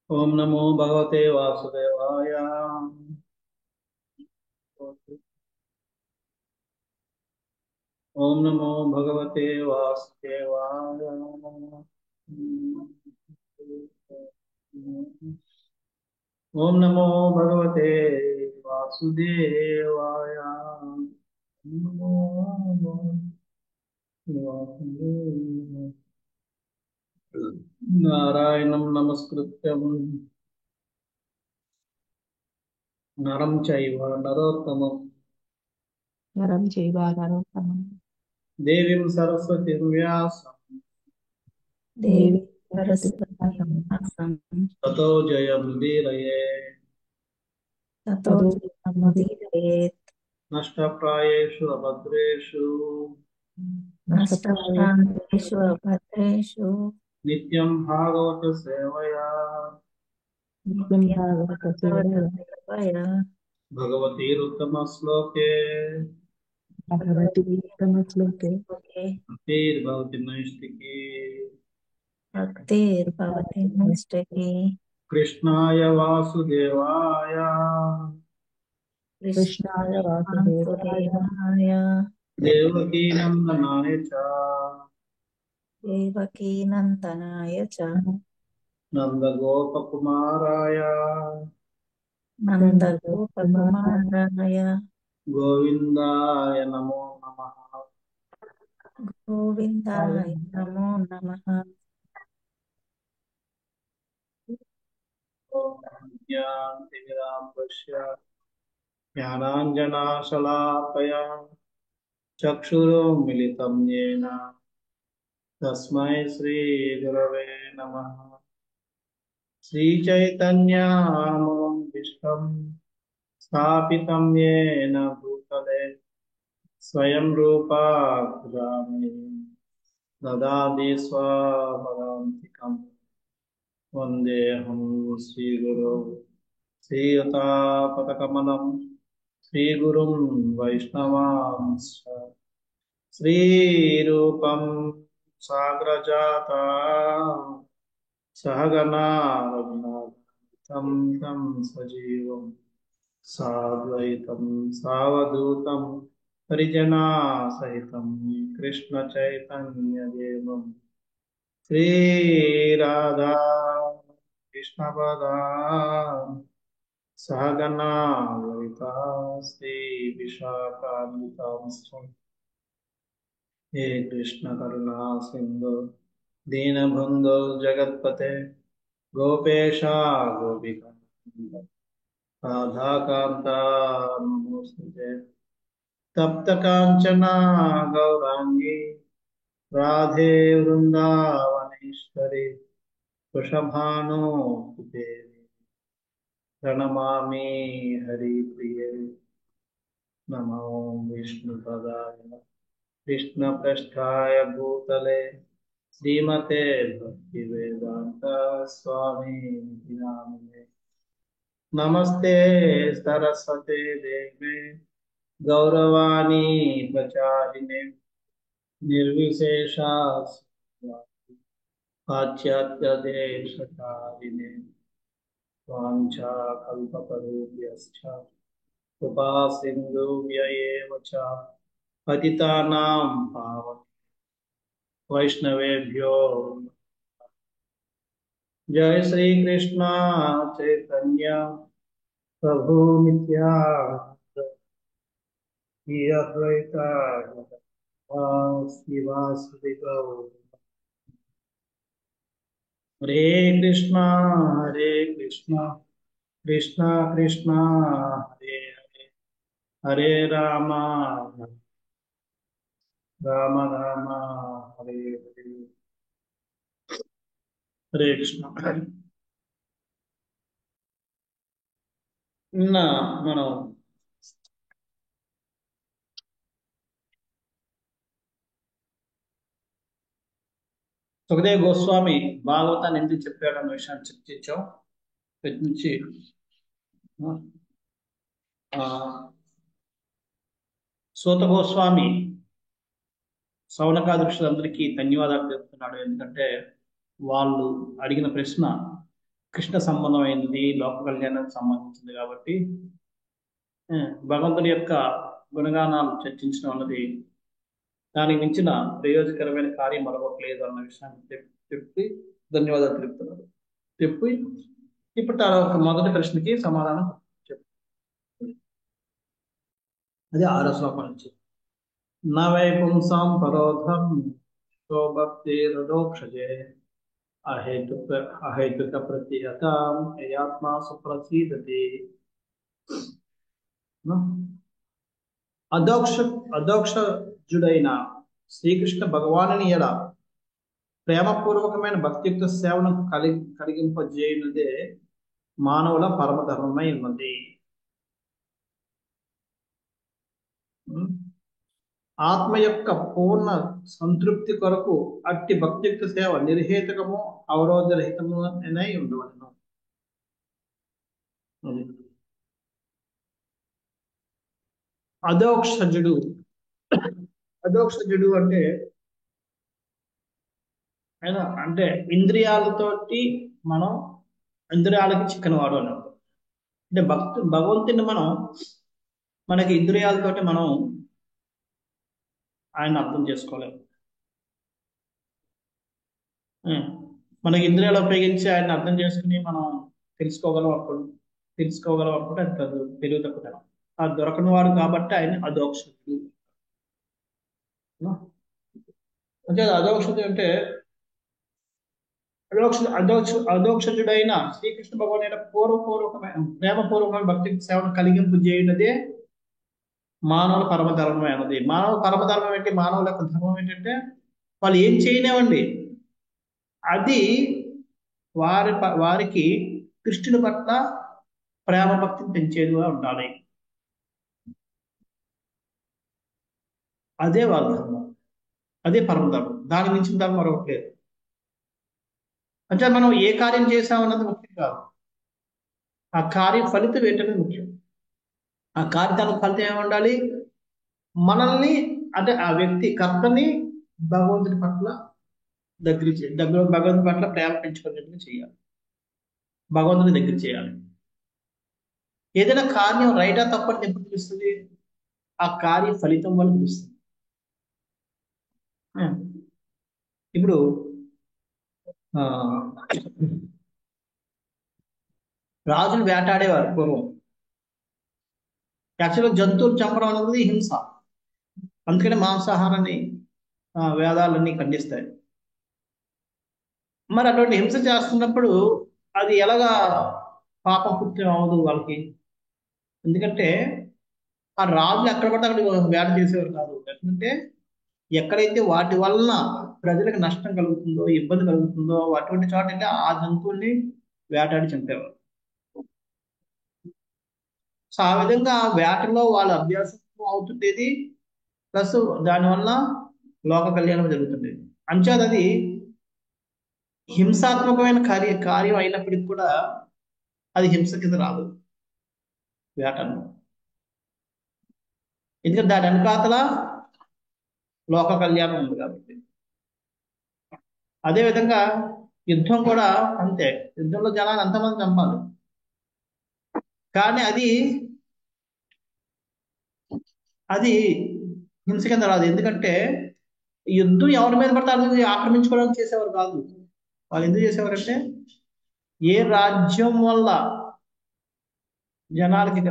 ओम नमो भगवते वासुदेवाय। ओम नमो भगवते वासुदेवाय। ओम नमो भगवते वासुदेवाय। नमो वासुदेवाय। नारायणं नमस्कृत्यं नरं चैव नरोत्तमं नरं चैवानरोत्तमं देवीं सरस्वतीं व्यासं देवी सरस्वतीं ततो जयमुदीरये। ततो जयमुदीरयेत्। नष्टप्रायेषु अभद्रेषु नष्टप्राणेषु अभद्रेषु नित्यं भागवत सेवया नित्यं नित्यं भागवतसेवया भागवतसेवया भगवतीरुत्तमश्लोके भगवति उत्तमश्लोके भक्तिर्भवति नैष्टिकी। भक्तिर्भवति नैष्टिकी। कृष्णाय वासुदेवाय कृष्णाय वासुदेवाय वासुदेवाय देवकीनन्दनाय च देवकीनन्दनाय च नन्दगोपकुमाराय नन्दगोपकुमाराय गोविन्दाय नमो नमः। गोविन्दाय नमो नमः। ज्ञानतिमिरान्धस्य ज्ञानाञ्जनाशलाकया चक्षुरुन्मिलितं येन तस्मै श्रीगुरवे नमः। श्रीचैतन्यामनोभीष्टं स्थापितं येन भूतले स्वयं रूपा खुदामि ददाति स्वपदान्तिकम्। वन्देऽहं श्रीगुरो श्रीयुतापदकमलं श्रीगुरुं वैष्णवांश्च श्रीरूपं साग्रजाता सहगना रघुनाथं तं सजीवं साद्वैतं सावधूतं परिजनासहितं कृष्णचैतन्यदेवं श्रीराधा कृष्णपदां सहगना ललिता श्रीविशाखान्वितांश्च हे कृष्ण करुणा सिंधु दीनबन्धो जगत्पते गोपेशा गोपिका राधाकान्ता नमोस्तुते। तप्त कांचना गौरांगी राधे वृंदावनेश्वरी वृषभानुसुते प्रणमामि हरिप्रिये। नमो विष्णुपदाय कृष्णपृष्ठाय भूतले श्रीमते भक्तिवेदांत स्वामी नामिने। नमस्ते सरस्वते देवे गौरवाणी प्रचारिणे निर्विशेषा पाश्चात्यदेशकारिणे वाञ्छाकल्पतरुभ्यश्च कृपा सिन्धुभ्य एव च पतितानां पावन वैष्णवेभ्यो जय श्री कृष्ण चैतन्य प्रभु नित्यानंद श्री अद्वैता श्रीवासुदेव गौर। हरे कृष्णा कृष्णा कृष्णा हरे हरे हरे राम राम राम हरे हरे। हरे कृष्ण। నిన్న మనం సుఖదేవ్ గోస్వామి భాగవతాన్ని ఎందుకు చెప్పాడన్న విషయాన్ని చర్చించాం. నుంచి సూత గోస్వామి సౌనకాదృష్టులందరికీ ధన్యవాదాలు తెలుపుతున్నాడు. ఎందుకంటే వాళ్ళు అడిగిన ప్రశ్న కృష్ణ సంబంధమైనది, లోక కళ్యాణానికి సంబంధించింది కాబట్టి భగవంతుడి యొక్క గుణగానాలు చర్చించడం అన్నది దానికి మించిన ప్రయోజకరమైన కార్యం మరొకటి లేదు అన్న విషయాన్ని చెప్పి ధన్యవాదాలు తెలుపుతున్నారు. చెప్పి ఇప్పుడు ఒక మొదటి ప్రశ్నకి సమాధానం చెప్పు. అది 6వ శ్లోకం నుంచి. నవై పుంసాం పరోధం భక్తి రథోక్షజే అహేతుక ప్రతిహతాం యయాత్మా సుప్రసీదతి. అదోక్షజుడైన శ్రీకృష్ణ భగవానుని ఎడ ప్రేమపూర్వకమైన భక్తియుక్త సేవను కలిగింపజేయునదే మానవుల పరమధర్మమై ఉన్నది. ఆత్మ యొక్క పూర్ణ సంతృప్తి కొరకు అట్టి భక్తియుక్త సేవ నిర్హేతుకము అవరోధరహితము అయి ఉండవలను. అదోక్షజుడు అంటే అంటే ఇంద్రియాలతోటి మనం ఇంద్రియాలకి చిక్కనవాడు అన్నట్టు. అంటే భగవంతుని మనకి ఇంద్రియాలతోటి మనం ఆయన అర్థం చేసుకోలేము. మనకి ఇంద్రియాలు ఉపయోగించి ఆయన అర్థం చేసుకుని మనం తెలుసుకోగలం అనుకుంటే అది తెలివి తక్కువ. అది దొరకని వాడు కాబట్టి ఆయన అదోక్షుడు. అంటే అదోక్షుడు అంటే అదోక్షజుడైన శ్రీకృష్ణ భగవాన్ ప్రేమపూర్వకమైన భక్తి సేవను కలిగింపు చేయనదే మానవుల పరమధర్మమైనది. మానవ పరమధర్మం ఏంటి? మానవుల యొక్క ధర్మం ఏంటంటే వాళ్ళు ఏం చేయనివ్వండి, అది వారికి కృష్ణుని పట్ల ప్రేమ భక్తిని పెంచేదిగా ఉండాలి. అదే వాళ్ళ ధర్మం, అదే పరమధర్మం. దాని మించిన ధర్మం మరొకటి లేదు. అంటే మనం ఏ కార్యం చేసామన్నది ముఖ్యం కాదు, ఆ కార్య ఫలితం ఏంటనేది ముఖ్యం. ఆ కార్యక్రమం ఫలితం ఏమి ఉండాలి? మనల్ని అంటే ఆ వ్యక్తి కర్తని భగవంతుని పట్ల భగవంతుని పట్ల ప్రేమ పెంచుకునేట్టుగా చేయాలి, భగవంతుని దగ్గర చేయాలి. ఏదైనా కార్యం రైటా తప్పని ఎప్పుడు తెలుస్తుంది? ఆ కార్య ఫలితం వల్ల తెలుస్తుంది. ఇప్పుడు రాజులు వేటాడేవారు పూర్వం. యాక్చువల్గా జంతువులు చంపడం అనేది హింస, అందుకని మాంసాహారాన్ని వేదాలన్నీ ఖండిస్తాయి. మరి అటువంటి హింస చేస్తున్నప్పుడు అది ఎలాగా పాపం కృత్యం అవ్వదు వాళ్ళకి? ఎందుకంటే ఆ రాజులు ఎక్కడ పడితే అక్కడ వేట చేసేవారు కాదు. ఎందుకంటే ఎక్కడైతే వాటి వలన ప్రజలకు నష్టం కలుగుతుందో, ఇబ్బంది కలుగుతుందో అటువంటి చోట అంటే ఆ జంతువుల్ని వేటాడి చంపేవారు. సో ఆ విధంగా వేటలో వాళ్ళ అభ్యాసం అవుతుండేది, ప్లస్ దానివల్ల లోక కళ్యాణం జరుగుతుండేది. అంచేది అది హింసాత్మకమైన కార్యం అయినప్పటికీ కూడా అది హింస కింద రాదు వేటను. ఎందుకంటే దాని వెనకాతల లోక కళ్యాణం ఉంది కాబట్టి. అదేవిధంగా యుద్ధం కూడా అంతే. యుద్ధంలో జనాలు ఎంతమంది చంపాలి, కానీ అది హింస కింద రాదు. ఎందుకంటే యుద్ధం ఎవరి మీద పడితే వాళ్ళని ఆక్రమించుకోవడానికి చేసేవారు కాదు. వాళ్ళు ఎందుకు చేసేవారంటే ఏ రాజ్యం వల్ల జనాలకి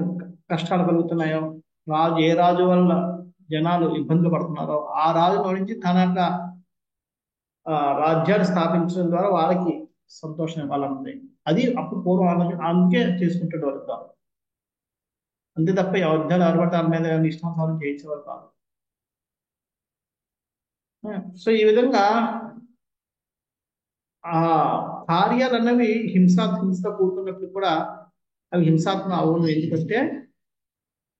కష్టాలు కలుగుతున్నాయో, ఏ రాజు వల్ల జనాలు ఇబ్బందులు పడుతున్నారో ఆ రాజు నుంచి తన యొక్క రాజ్యాన్ని స్థాపించడం ద్వారా వాళ్ళకి సంతోషం ఇవ్వాలన్నది. అది అప్పుడు పూర్వం అందుకే చేసుకుంటే కాదు. అంతే తప్ప యుద్ధాలు ఎవరి మీద ఇష్టానుసారం చేయించేవారు కాదు. సో ఈ విధంగా ఆ కార్యాలు అన్నవి హింస కూడుతున్నప్పుడు కూడా అవి హింసాత్మక అవును. ఎందుకంటే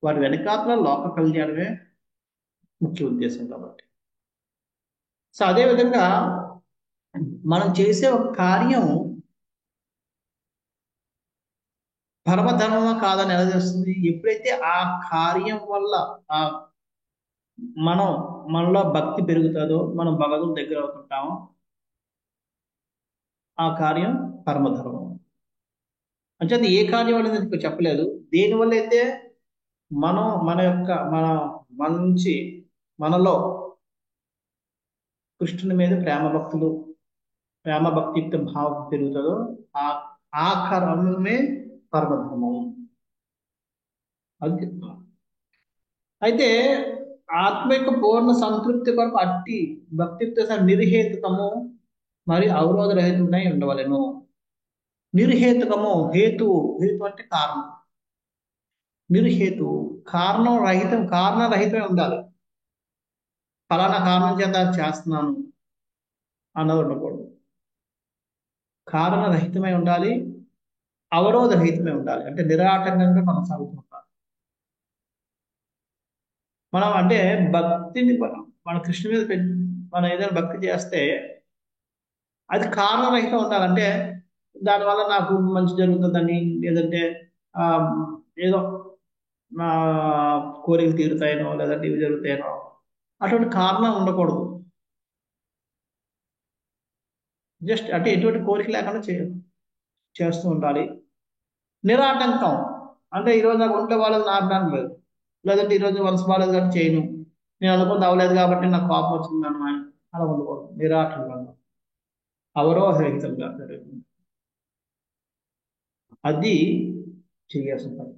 వాటి వెనకాతల లోక కళ్యాణమే ముఖ్య ఉద్దేశం కాబట్టి. సో అదేవిధంగా మనం చేసే ఒక కార్యం పరమధర్మమా కాదని ఎలా చేస్తుంది? ఎప్పుడైతే ఆ కార్యం వల్ల మనలో భక్తి పెరుగుతుందో, మనం భగవంతుడి దగ్గర అవుతుంటామో ఆ కార్యం పరమధర్మం. అంటే అది ఏ కార్యం అనేది ఇక్కడ చెప్పలేదు. దేనివల్ల అయితే మనం మన నుంచి మనలో కృష్ణుని మీద ప్రేమ భక్తియుక్త భావం పెరుగుతుందో ఆ ఆ కర్మే పరమధర్మం. అది చెప్తున్నాం. అయితే ఆత్మ యొక్క పూర్ణ సంతృప్తి కొరకు అట్టి భక్తియుక్త నిర్హేతుకము మరియు అవరోధరహితమై ఉండవలెను. నిర్హేతుకము హేతు అంటే కారణం. నిర్హేతు కారణరహితమే ఉండాలి. ఫలానా కారణం చేత చేస్తున్నాను అన్నది ఉండకూడదు. కారణరహితమై ఉండాలి, అవరోధరహితమై ఉండాలి. అంటే నిరాటంకంగా కొనసాగుతుంటాం. మనం అంటే భక్తిని మన కృష్ణ మీద మనం ఏదైనా భక్తి చేస్తే అది కారణరహితం ఉండాలంటే దానివల్ల నాకు మంచి జరుగుతుందని, లేదంటే ఆ ఏదో నా కోరికలు తీరుతాయనో, లేదంటే ఇవి జరుగుతాయనో అటువంటి కారణం ఉండకూడదు. జస్ట్ అంటే ఎటువంటి కోరిక లేకుండా చేస్తూ ఉండాలి. నిరాటంకం అంటే ఈరోజు నాకు ఒంట్లో బాగాలేదు, నాకు లేదు, లేదంటే ఈరోజు మనసు బాగాలేదు కాబట్టి చేయను, నేను అనుకుంది అవ్వలేదు కాబట్టి నాకు కోపం వచ్చింది అని అలా ఉండకూడదు. నిరాటంకంగా అవరోధరహితంగా జరుగుతుంది. అది చేయాల్సిన పని.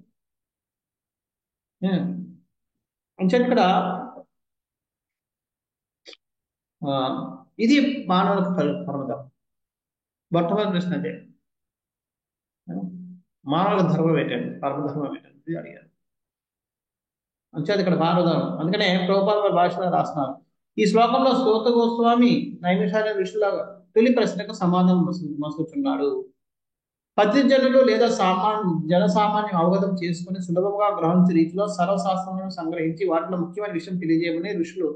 అంటే ఇక్కడ ఇది మానవులకు పరమధర్మం. మొట్టమొదటి ప్రశ్న అదే, మానవుల ధర్మం ఏంటండి, పరమధర్మం ఏంటంటే అడిగారు. అంచేది ఇక్కడ మానవధర్మం. అందుకనే ప్రభుపాద భాషలో రాస్తున్నారు. ఈ శ్లోకంలో సూత గోస్వామి నైమిషార్య ఋషుల తొలి ప్రశ్నకు సమాధానం మసుకుతున్నాడు. పతిజనులు లేదా జనసామాన్యం అవగతం చేసుకుని సులభంగా గ్రహించే రీతిలో సర్వశాస్త్రాలను సంగ్రహించి వాటిలో ముఖ్యమైన విషయం తెలియజేయమని ఋషులు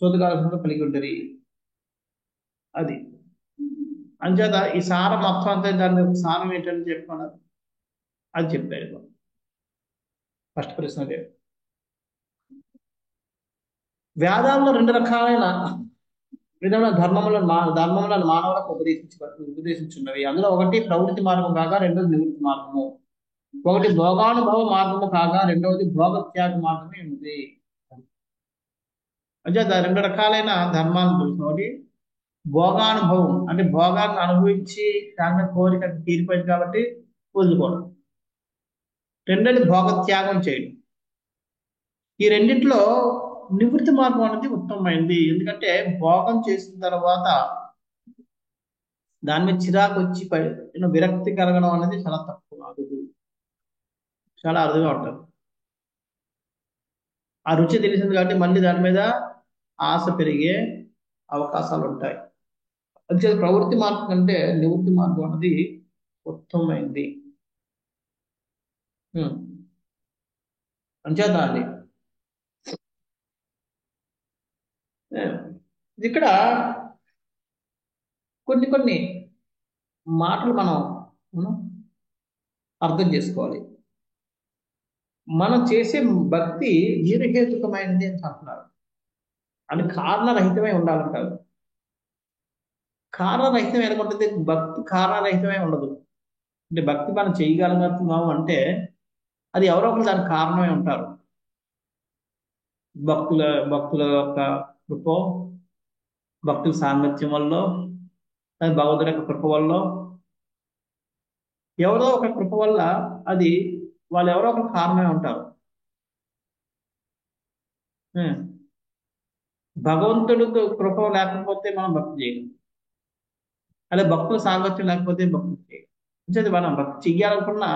సూతగారంలో కలిగి ఉంటారు. అది అంచేత ఈ సారం మొత్తం అంతా దాని సారం ఏంటని చెప్పుకున్నారు. అది చెప్పారు. ఫస్ట్ ప్రశ్న అదే. వేదాల్లో 2 రకాలైన విధమైన ధర్మములను మానవులకు ఉపదేశించున్నవి. అందులో ఒకటి ప్రవృత్తి మార్గం కాగా రెండోది నివృత్తి మార్గము. ఒకటి భోగానుభవ మార్గము కాగా రెండవది భోగత్యాగ మార్గమే ఉంది. అంటే 2 రకాలైన ధర్మాలు తెలుసు. ఒకటి భోగానుభవం అంటే భోగాన్ని అనుభవించి దాని కోరిక తీరిపోయింది కాబట్టి వదులుకోవడం. రెండోది భోగత్యాగం చేయడం. ఈ రెండిట్లో నివృత్తి మార్గం అనేది ఉత్తమమైంది. ఎందుకంటే భోగం చేసిన తర్వాత దాని మీద చిరాకు వచ్చి విరక్తి కలగడం అనేది చాలా తక్కువ, చాలా అరుదుగా ఉంటుంది. ఆ రుచి తెలిసింది కాబట్టి మళ్ళీ దాని మీద ఆశ పెరిగే అవకాశాలు ఉంటాయి. అంతే ప్రవృత్తి మార్గం కంటే నివృత్తి మార్గం అనేది ఉత్తమమైంది. అంచేత అండి ఇక్కడ కొన్ని మాటలు మనం అర్థం చేసుకోవాలి. మనం చేసే భక్తి నిర్హేతుకమైనది అని అంటున్నారు. అది కారణరహితమై ఉండాలంటారు. కారణరహితం ఏమనుకుంటుంది? భక్తి కారణరహితమే ఉండదు. అంటే భక్తి మనం చేయగలుగుతున్నాము అంటే అది ఎవరో ఒకరు దానికి కారణమే ఉంటారు. భక్తుల యొక్క కృప, భక్తుల సాంగత్యం వల్ల, భగవంతుడి యొక్క కృప వల్ల, ఎవరో ఒక కృప వల్ల అది వాళ్ళు ఎవరో ఒకరు కారణమే ఉంటారు. భగవంతుడికి కృప లేకపోతే మనం భక్తి చేయలేం. అదే భక్తుల సాంగత్యం లేకపోతే భక్తి చేయలేం. అంటే మనం భక్తి చెయ్యాలనుకున్నా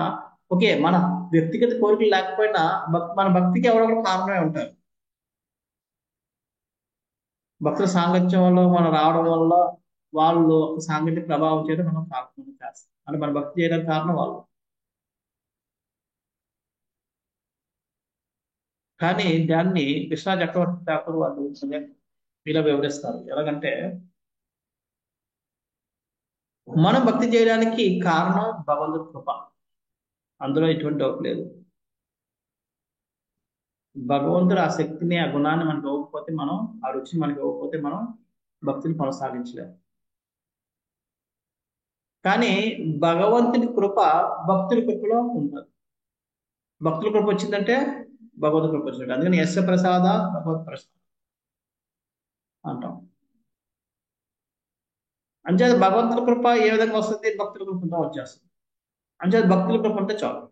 ఓకే, మన వ్యక్తిగత కోరికలు లేకపోయినా మన భక్తికి ఎవరో ఒకరు కారణమే ఉంటారు. భక్తుల సాంగత్యం వల్ల మనం రావడం వల్ల వాళ్ళు ఒక సాంగత్య ప్రభావం చేయడం మనం కారణం చేస్తాం. అంటే మన భక్తి చేయడానికి కారణం వాళ్ళు. కానీ దాన్ని కృష్ణా చక్రవర్తి ఠాకూర్ వాళ్ళు ఇలా వివరిస్తారు. ఎలాగంటే మనం భక్తి చేయడానికి కారణం భగవంతుడి కృప, అందులో ఎటువంటి డౌట్ లేదు. భగవంతుడు ఆ శక్తిని, ఆ గుణాన్ని మనకి ఇవ్వకపోతే, మనం ఆ రుచిని మనకి ఇవ్వకపోతే మనం భక్తిని కొనసాగించలేము. కానీ భగవంతుని కృప భక్తుల కృపలో ఉంటుంది. భక్తుల కృప వచ్చిందంటే భగవంతుని కృప వచ్చినట్టు. అందుకని యస్య ప్రసాద భగవత్ ప్రసాద్ అంటాం. అంచేత భగవంతుల కృప ఏ విధంగా వస్తుంది? భక్తుల కృప వచ్చేస్తుంది. అంచేత భక్తుల కృప ఉంటే చాలు,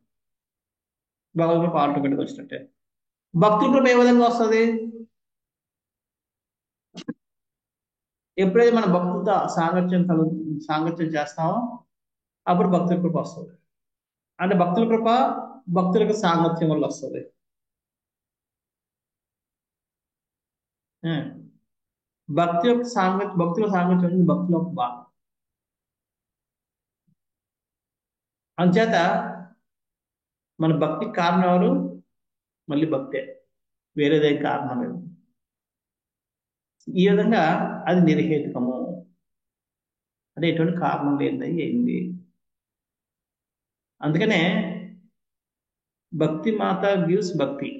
భగవత్ కృప ఆటోమేటిక్ వచ్చినట్టే. భక్తుల కృప ఏ విధంగా వస్తుంది? ఎప్పుడైతే మన భక్తులతో సాంగత్యం చేస్తామో అప్పుడు భక్తుల కృప వస్తుంది. అంటే భక్తుల కృప భక్తులకు సాంగత్యం వల్ల వస్తుంది. భక్తుల సాంగత్యం అనేది భక్తుల యొక్క భాగం. అంచేత మన భక్తికి కారణం ఎవరు? మళ్ళీ భక్తే, వేరేదే కారణం లేదు. ఈ విధంగా అది నిర్హేతుకము, అంటే ఎటువంటి కారణం లేనిది ఏంది. అందుకనే భక్తి మాత గివ్స్ భక్తి.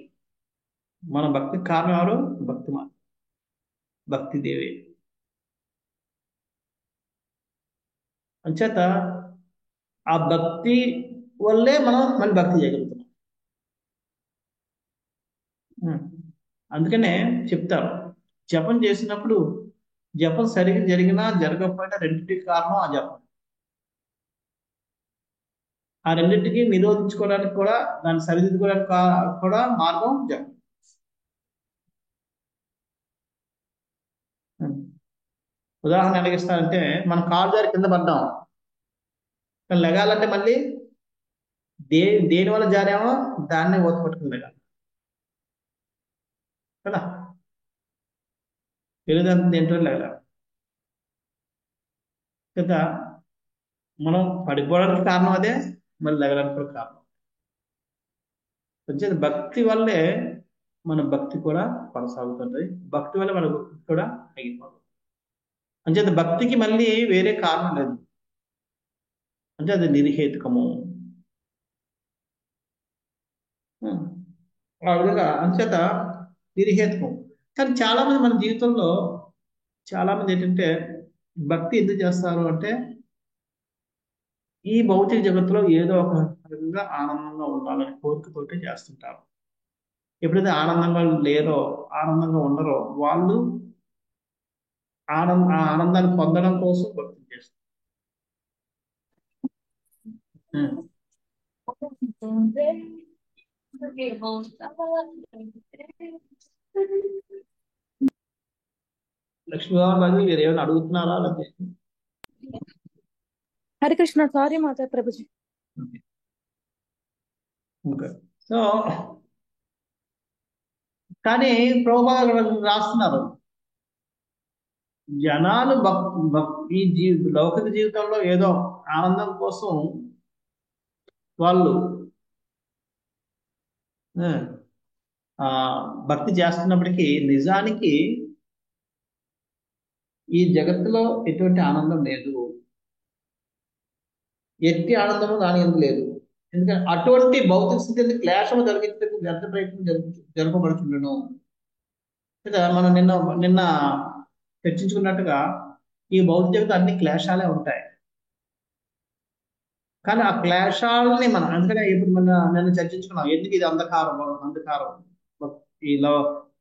మన భక్తికి కారణం ఎవరు? భక్తి మాత, భక్తి దేవి. అంచేత ఆ భక్తి వల్లే మనం మళ్ళీ భక్తి చేయగలుగుతాం. అందుకనే చెప్తారు, జపం చేసినప్పుడు జపం సరిగ్గా జరిగినా జరగకపోయినా రెండింటికి కారణం ఆ జపం. ఆ రెండింటికి నిరోధించుకోవడానికి కూడా, దాన్ని సరిదిద్దుకోవడానికి కూడా మార్గం జపం. ఉదాహరణ ఎలాగిస్తారంటే, మన కాలు జారి కింద పడ్డాం, కానీ లెగాలంటే మళ్ళీ దేని వల్ల జారామో దాన్నే ఓత పట్టుకుని లెగాలి కదా. తెలియదంత దేంట్లో లెగల కదా. మనం పడిపోవడానికి కారణం అదే, మళ్ళీ లెగడానికి కూడా కారణం. వచ్చేది భక్తి వల్లే మన భక్తి కూడా కొనసాగుతుంది, భక్తి వల్ల మన భక్తి కూడా ఆగిపోతుంది. అంచేత భక్తికి మళ్ళీ వేరే కారణం లేదు, అంటే అది నిర్హేతుకము. ఆ విధంగా అంచేత నిర్హేతుకం. కానీ చాలా మంది మన జీవితంలో చాలా మంది ఏంటంటే భక్తి ఎందుకు చేస్తారు అంటే, ఈ భౌతిక జగత్తులో ఏదో ఒక విధంగా ఆనందంగా ఉండాలని కోరికతోటి చేస్తుంటారు. ఎప్పుడైతే ఆనందంగా లేరో, ఆనందంగా ఉండరో, వాళ్ళు ఆ ఆనందాన్ని పొందడం కోసం భక్తి చేస్తారు. లక్ష్మీవారి మీరు ఏమైనా అడుగుతున్నారా? లేకపోతే హరే కృష్ణ. సారీ మాతా ప్రభుజీ. ఓకే. సో కానీ ప్రభుపాదులు రాస్తున్నారు, జనాలు లౌకిక జీవితంలో ఏదో ఆనందం కోసం వాళ్ళు భక్తి చేస్తున్నప్పటికీ నిజానికి ఈ జగత్తులో ఎటువంటి ఆనందం లేదు, ఎట్టి ఆనందము దాని ఎందుకు లేదు. ఎందుకంటే అటువంటి భౌతిక స్థితిని క్లేశము జరిగించడానికి వ్యర్థ ప్రయత్నం జరపబడుతుండను కదా. మనం నిన్న చర్చించుకున్నట్టుగా ఈ భౌతిక జగత్తు అన్ని క్లేశాలే ఉంటాయి. కానీ ఆ క్లేశాలని మనం, అందుకనే ఇప్పుడు నిన్న చర్చించుకున్నాం, ఎందుకు ఇది అంధకారం ఈ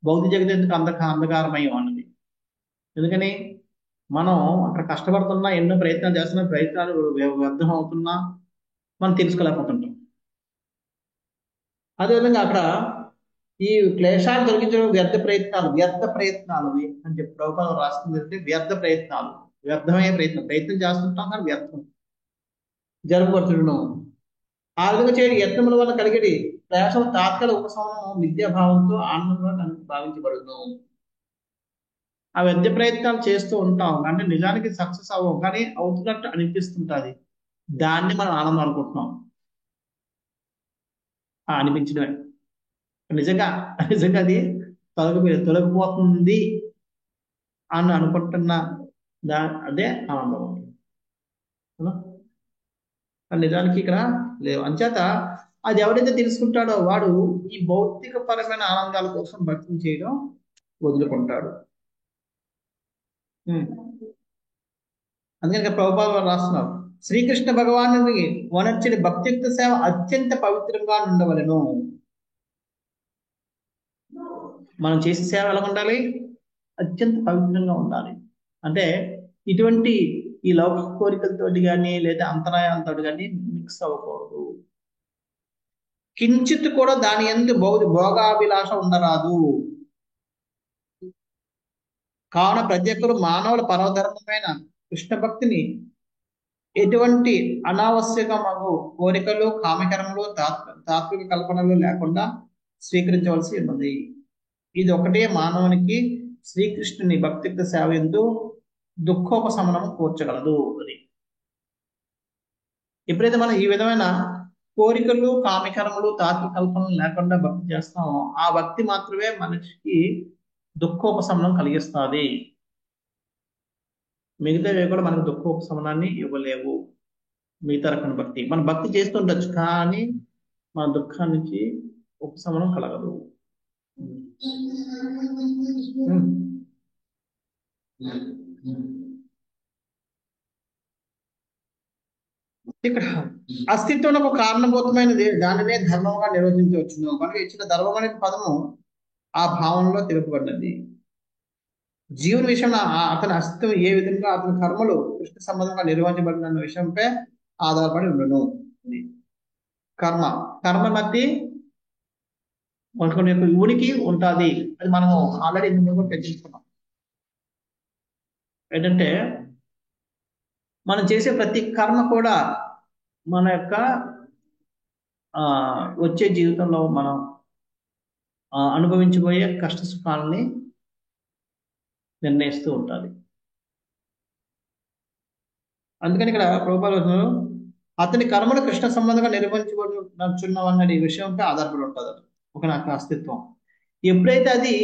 భౌతిక జగత్తు ఎందుకు అంధకారమయం అన్నది. ఎందుకని మనం అక్కడ కష్టపడుతున్నా, ఎన్నో ప్రయత్నాలు చేస్తున్నా, ప్రయత్నాలు వ్యర్థం అవుతున్నా మనం తెలుసుకోలేకపోతుంటాం. అదేవిధంగా అక్కడ ఈ క్లేశాలు తొలగించడం వ్యర్థ ప్రయత్నాలు అని చెప్పి ప్రభుపాదం రాస్తుంది. అంటే వ్యర్థమయ్యే ప్రయత్నం చేస్తుంటాం, కానీ వ్యర్థం జరపబడుతున్నాం. ఆ విధంగా చేయడం యత్నముల వల్ల కలిగేది క్లేశం తాత్కాలిక ఉపశమనం విద్యాభావంతో ఆనందంగా భావించబడును. ఆ వ్యర్థ ప్రయత్నాలు చేస్తూ ఉంటాం, అంటే నిజానికి సక్సెస్ అవ్వం, కానీ అవుతున్నట్టు అనిపిస్తుంటుంది. దాన్ని మనం ఆనందం అనుకుంటున్నాం. అనిపించడమే నిజంగా అది తొలగిపోతుంది అని అనుకుంటున్న అదే ఆనందం. నిజానికి ఇక్కడ లేవు. అంచేత అది ఎవరైతే తెలుసుకుంటాడో వాడు ఈ భౌతిక పరమైన ఆనందాల కోసం భక్తి చేయడం వదులుకుంటాడు. అందుకని ప్రభుపాద రాస్తున్నారు, శ్రీకృష్ణ భగవానుని వనర్చిన భక్తియుక్త సేవ అత్యంత పవిత్రంగా ఉండవలను. మనం చేసే సేవ ఎలా ఉండాలి? అత్యంత పవిత్రంగా ఉండాలి. అంటే ఇటువంటి ఈ లౌకిక కోరికలతోటి కానీ లేదా అంతరాయాలతో కానీ మిక్స్ అవ్వకూడదు. కించిత్ కూడా దాని యందు భోగాభిలాష ఉండరాదు. కావున ప్రతి ఒక్కరు మానవుల పరమధర్మమైన కృష్ణ భక్తిని ఎటువంటి అనావశ్యకమగు కోరికలు, కామకర్మలు, తాత్విక కల్పనలు లేకుండా స్వీకరించవలసి ఉన్నది. ఇది ఒకటే మానవునికి శ్రీకృష్ణుని భక్తియుక్త సేవ యందు దుఃఖోపశమనం కూర్చగలదు అని. ఎప్పుడైతే మనం ఈ విధమైన కోరికలు, కామకర్మలు, తాత్విక కల్పనలు లేకుండా భక్తి చేస్తామో ఆ భక్తి మాత్రమే మనిషికి దుఃఖోపశమనం కలిగిస్తుంది. మిగతావి కూడా మనకు దుఃఖోపశమనాన్ని ఇవ్వలేవు. మిగతా రకమైన భక్తి మనం భక్తి చేస్తుండొచ్చు, కానీ మన దుఃఖానికి ఉపశమనం కలగదు. ఇక్కడ అస్తిత్వంలో కారణభూతమైనది దానినే ధర్మంగా నిర్వచించవచ్చును. కనుక ఇచ్చిన ధర్మం అనే పదము ఆ భావనలో తెలుపబడినది. జీవుని విషయంలో అతని అస్తిత్వం ఏ విధంగా అతని కర్మలు కృష్ణ సంబంధంగా నిర్వహించబడిన విషయంపై ఆధారపడి ఉండను. కర్మ బట్టి మనకు ఉనికి ఉంటుంది. అది మనము ఆల్రెడీ ఇందులో చర్చించుకున్నాం. ఏంటంటే మనం చేసే ప్రతి కర్మ కూడా మన యొక్క వచ్చే జీవితంలో మనం అనుభవించబోయే కష్ట సుఖాలని నిర్ణయిస్తూ ఉంటుంది. అందుకని ఇక్కడ ప్రభుపాదులు అతని కర్మలు కృష్ణ సంబంధంగా నిర్వహించబడుచున్నవన్న ఈ విషయంపై ఆధారపడి ఉంటుంది ఒక నాకు అస్తిత్వం. ఎప్పుడైతే అది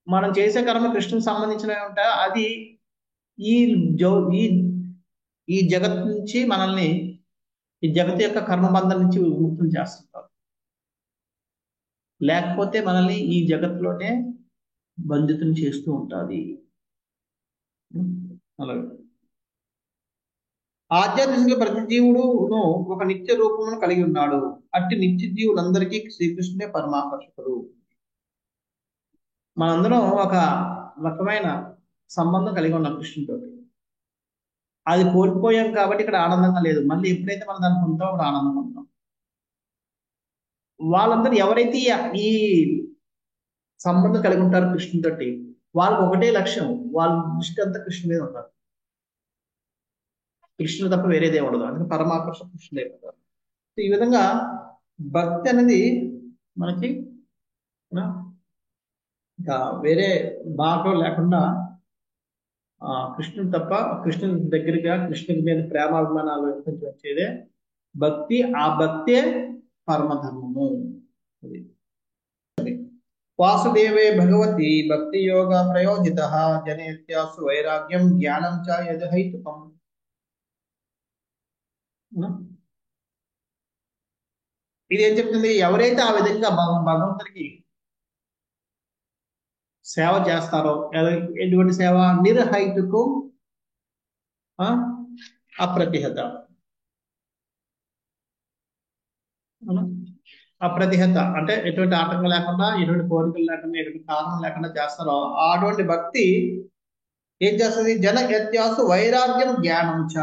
మనం చేసే కర్మ కృష్ణకు సంబంధించినవి ఉంటాయో అది ఈ జగత్ నుంచి మనల్ని ఈ జగత్ యొక్క కర్మబంధం నుంచి విముక్తులు చేస్తుంటారు. లేకపోతే మనల్ని ఈ జగత్తులోనే బంధితులు చేస్తూ ఉంటుంది. అలాగే ఆధ్యాత్మిక ప్రతి జీవుడును ఒక నిత్య రూపమును కలిగి ఉన్నాడు. అట్టి నిత్య జీవులందరికీ శ్రీకృష్ణుడే పరమాకర్షకుడు. మనందరం ఒక రకమైన సంబంధం కలిగి ఉన్నాం కృష్ణుడితో. అది కోల్పోయాం కాబట్టి ఇక్కడ ఆనందంగా లేదు. మళ్ళీ ఎప్పుడైతే మనం దాన్ని పొందుతామో అప్పుడు ఆనందంగా ఉంటాం. వాళ్ళందరూ ఎవరైతే ఈ సంబంధం కలిగి ఉంటారు కృష్ణుడితోటి, వాళ్ళకి ఒకటే లక్ష్యం, వాళ్ళ దృష్టి అంతా కృష్ణుడి మీద ఉంటారు. కృష్ణుడు తప్ప వేరేదే ఉండదు. అందుకే పరమాకర్ష కృష్ణుడే కదా. ఈ విధంగా భక్తి అనేది మనకి ఇంకా వేరే మార్గం లేకుండా కృష్ణుడు తప్ప కృష్ణుడి దగ్గరగా కృష్ణుడి మీద ప్రేమాభిమానాలు వ్యక్తం వచ్చేదే భక్తి. ఆ భక్తే పరమధర్మము. వాసుదేవే భగవతి భక్తి యోగ ప్రయోజిత జనేత్యాసు వైరాగ్యం జ్ఞానం చ యదహైతుకం. ఇదేం చెప్తుంది? ఎవరైతే ఆ విధంగా భగవంతుడికి సేవ చేస్తారో, ఎటువంటి సేవ? నిర్హైతుకు అప్రతిహత. అప్రతిహత అంటే ఎటువంటి ఆటంకం లేకుండా, ఎటువంటి కోరికలు లేకుండా, ఎటువంటి కారణం లేకుండా చేస్తారో అటువంటి భక్తి ఏం చేస్తుంది? జన యత్యాసు వైరాగ్యం జ్ఞానం చ.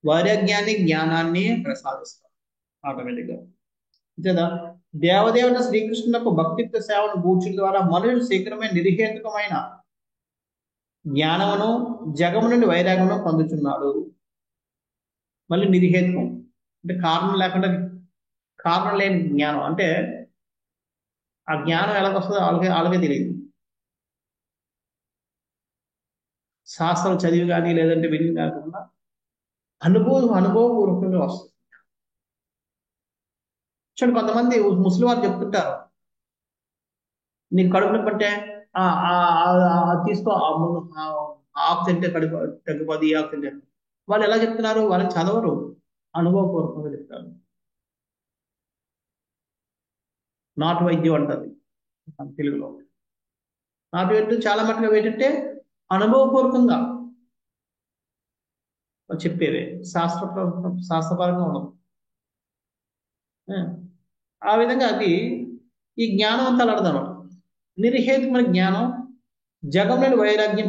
వైరాగ్యాన్ని జ్ఞానాన్ని ప్రసాదిస్తారు ఆటోమేటిక్గా. అంతేదా? దేవదేవత శ్రీకృష్ణులకు భక్తిత్వ సేవను కూర్చుని ద్వారా మనుషులు శీఘ్రమైన నిర్హేతుకమైన జ్ఞానమును జగము నుండి వైరాగ్యమును పొందుతున్నాడు. మళ్ళీ నిర్హేతుకం అంటే కారణం లేకుండా, కారణం లేని జ్ఞానం. అంటే ఆ జ్ఞానం ఎలాగొస్తుందో వాళ్ళకే తెలియదు. శాస్త్రం చదివి కానీ లేదంటే విని కాకుండా అనుభవపూర్వకంగా వస్తుంది. చూడండి, కొంతమంది ముసలి వాళ్ళు చెప్తుంటారు, నీకు కడుపు నొప్పి అంటే తీసుకో, ఆకు తింటే కడుపు తగ్గిపోదు, ఈ ఆకు తింటే. వాళ్ళు ఎలా చెప్తున్నారు? వాళ్ళు చదవరు, అనుభవపూర్వకంగా చెప్తారు. నాటు వైద్యం అంటారు తెలుగులో. నాటు వైద్యం చాలా మటుగా ఏంటంటే అనుభవపూర్వకంగా చెప్పేవే. శాస్త్రపరంగా ఉండదు. ఆ, ఆ విధంగా అది ఈ జ్ఞానం అంతా అలాడదన్నమాట. నిర్హేతుకమైన జ్ఞానం జగంలోని వైరాగ్యం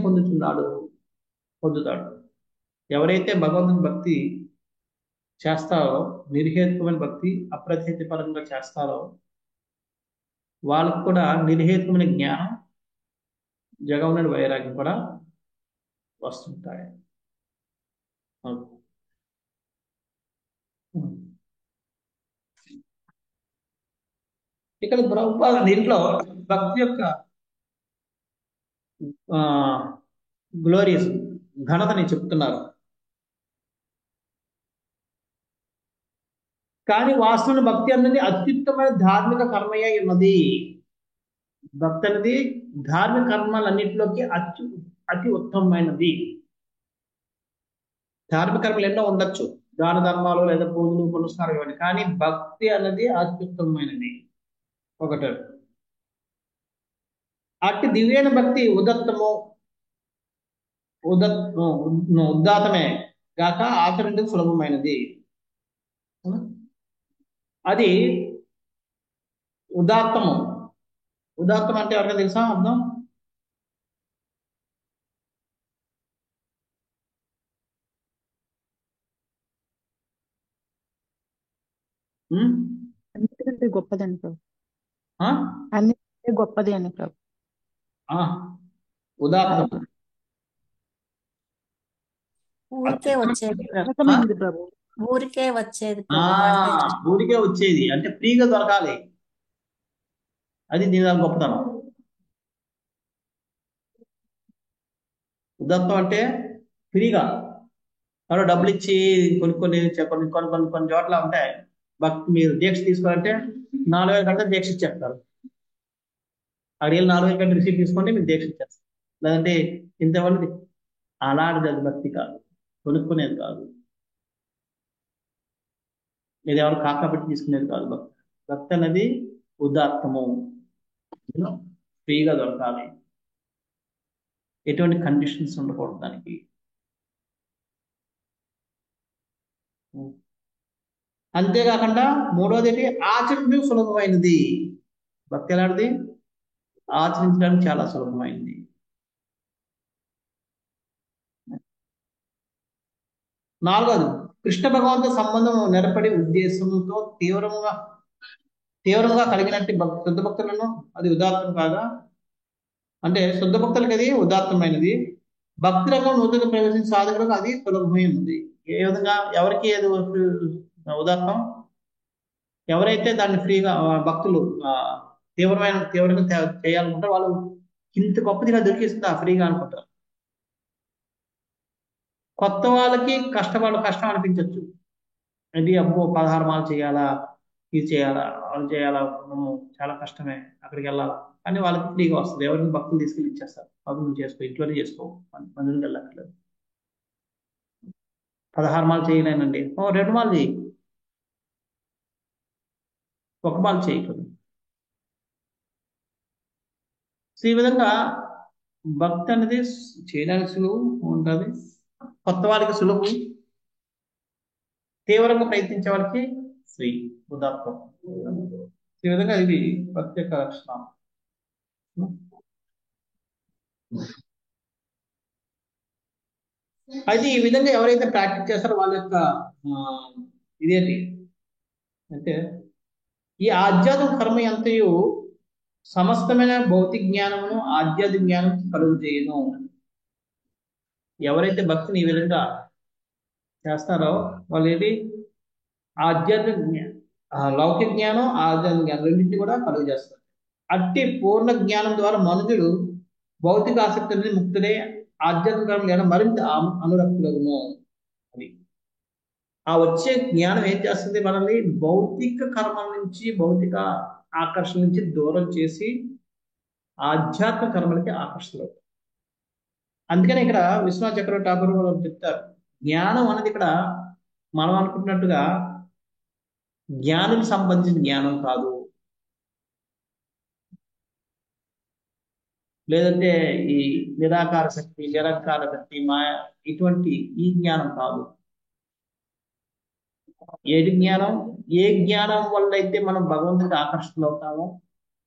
పొందుతాడు. ఎవరైతే భగవంతుని భక్తి చేస్తారో, నిర్హేతుకమైన భక్తి అప్రతిహత పరంగా చేస్తారో, వాళ్ళకు కూడా నిర్హేతుకమైన జ్ఞానం, జగంలోని వైరాగ్యం కూడా వస్తుంటాయి. ఇక్కడ ప్రభుపాద దీంట్లో భక్తి యొక్క గ్లోరియస్ ఘనతని చెప్తున్నారు. కానీ వాస్తవం భక్తి అన్నది అత్యుత్తమైన ధార్మిక కర్మయ్య ఉన్నది. భక్తి అనేది ధార్మిక కర్మలన్నింటిలోకి అతి ఉత్తమమైనది. ధార్మిక కర్మలు ఎన్నో ఉండొచ్చు, దాన ధర్మాలు లేదా పూజలు పునస్కారం ఇవ్వండి, కానీ భక్తి అన్నది అత్యుత్తమైనది. ఒకటి అట్టి దివ్యైన భక్తి ఉదాత్తమే గాక ఆచరణకు సులభమైనది. అది ఉదాత్తము. ఉదాత్తం అంటే ఎవరికైనా తెలుసా అర్థం? అన్నిటికంటే గొప్పదని ప్రభు. ఆ? అన్నిటికంటే గొప్పది అని ప్రభు. ఉదాత్తం ఊరికే వచ్చేది ప్రభు. రకమైనది ప్రభు. ఊరికే వచ్చేది ప్రభు. ఊరికే వచ్చేది అంటే ఫ్రీగా దొరకాలి. అది దీని గొప్పతనం. ఉదాత్తం అంటే ఫ్రీగా ఎవరో డబ్బులు ఇచ్చి కొన్ని చోట్ల ఉంటాయి. మీరు దీక్ష తీసుకోవాలంటే 4,000 కంటే దీక్ష ఇచ్చేస్తారు. అడిగిన 4,000 కంటే రిసీట్ తీసుకుంటే మీరు దీక్ష ఇచ్చేస్తారు. లేదంటే ఇంతమంది అలాంటిది. అది భక్తి కాదు, కొనుక్కునేది కాదు, ఇది ఎవరు కాకా పెట్టి తీసుకునేది కాదు. భక్తి అనేది ఉదాత్తము, ఫ్రీగా దొరకాలి, ఎటువంటి కండిషన్స్ ఉండకూడదు దానికి. అంతేకాకుండా మూడవది ఆచరణ సులభమైనది. భక్తి ఎలాంటిది? ఆచరించడానికి చాలా సులభమైంది. నాలుగవది కృష్ణ భగవంతు సంబంధం నెరపడి ఉద్దేశంతో తీవ్రంగా కలిగినట్టు శుద్ధ భక్తులను అది ఉదాత్తం కాగా, అంటే శుద్ధ భక్తులకి అది ఉదాత్తమైనది. భక్తి రంగం నూతన ప్రవేశించిన సాధకులకు అది సులభమైనది. ఏ విధంగా? ఎవరికి ఏది ఉదాత్తం? ఎవరైతే దాన్ని ఫ్రీగా భక్తులు తీవ్రంగా చేయాలనుకుంటారు, వాళ్ళు ఇంత గొప్పదిగా దొరికిస్తుందా ఫ్రీగా అనుకుంటారు. కొత్త వాళ్ళకి కష్టం అనిపించవచ్చు. ఇది అబ్బో 16 మాలు చేయాలా, ఇది చేయాలా, అది చేయాలా, చాలా కష్టమే, అక్కడికి వెళ్ళాలా. కానీ వాళ్ళకి ఫ్రీగా వస్తుంది. ఎవరికి భక్తులు తీసుకెళ్ళి ఇచ్చేస్తారు. బాబు నువ్వు చేసుకో, ఇంట్లోనే చేసుకో, మందిరికి వెళ్ళక్కర్లేదు. 16 మాలు చేయలేనండి, 2 మాలు చేయి, 1 మాలు చేయకూడదు. సో ఈ విధంగా భక్తి అనేది చేయడానికి సులువు ఉంటుంది, కొత్త వాళ్ళకి సులువు, తీవ్రంగా ప్రయత్నించే వాళ్ళకి ఫ్రీ, ఉదాత్తం. ఈ విధంగా ఇది ప్రత్యేక లక్షణం. అయితే ఈ విధంగా ఎవరైతే ప్రాక్టీస్ చేస్తారో వాళ్ళ యొక్క ఇదేంటి అంటే ఈ ఆధ్యాత్మిక కర్మ ఎంతయు సమస్తమైన భౌతిక జ్ఞానమును ఆధ్యాత్మిక జ్ఞానం కలుగు చేయను. ఎవరైతే భక్తిని ఈ విధంగా చేస్తారో వాళ్ళు ఏంటి? ఆధ్యాత్మిక లౌకిక జ్ఞానం, ఆధ్యాత్మిక జ్ఞానం రెండింటిని కూడా కలుగు చేస్తారు. అట్టి పూర్ణ జ్ఞానం ద్వారా మనుషుడు భౌతిక ఆసక్తి అనేది ముక్తుడే, ఆధ్యాత్మిక జ్ఞానం మరింత అనురక్తులను. అది ఆ వచ్చే జ్ఞానం ఏం చేస్తుంది? మనల్ని భౌతిక కర్మల నుంచి, భౌతిక ఆకర్షణ నుంచి దూరం చేసి ఆధ్యాత్మిక కర్మలకి ఆకర్షణ. అందుకని ఇక్కడ విశ్వనాథ్ చక్రవర్తి ఠాకూర్ చెప్తారు, జ్ఞానం అనేది ఇక్కడ మనం అనుకుంటున్నట్టుగా జ్ఞానికి సంబంధించిన జ్ఞానం కాదు. లేదంటే ఈ నిరాకార శక్తి మాయ, ఇటువంటి ఈ జ్ఞానం కాదు. ఏది జ్ఞానం? ఏ జ్ఞానం వల్ల అయితే మనం భగవంతుడికి ఆకర్షితులు అవుతామో,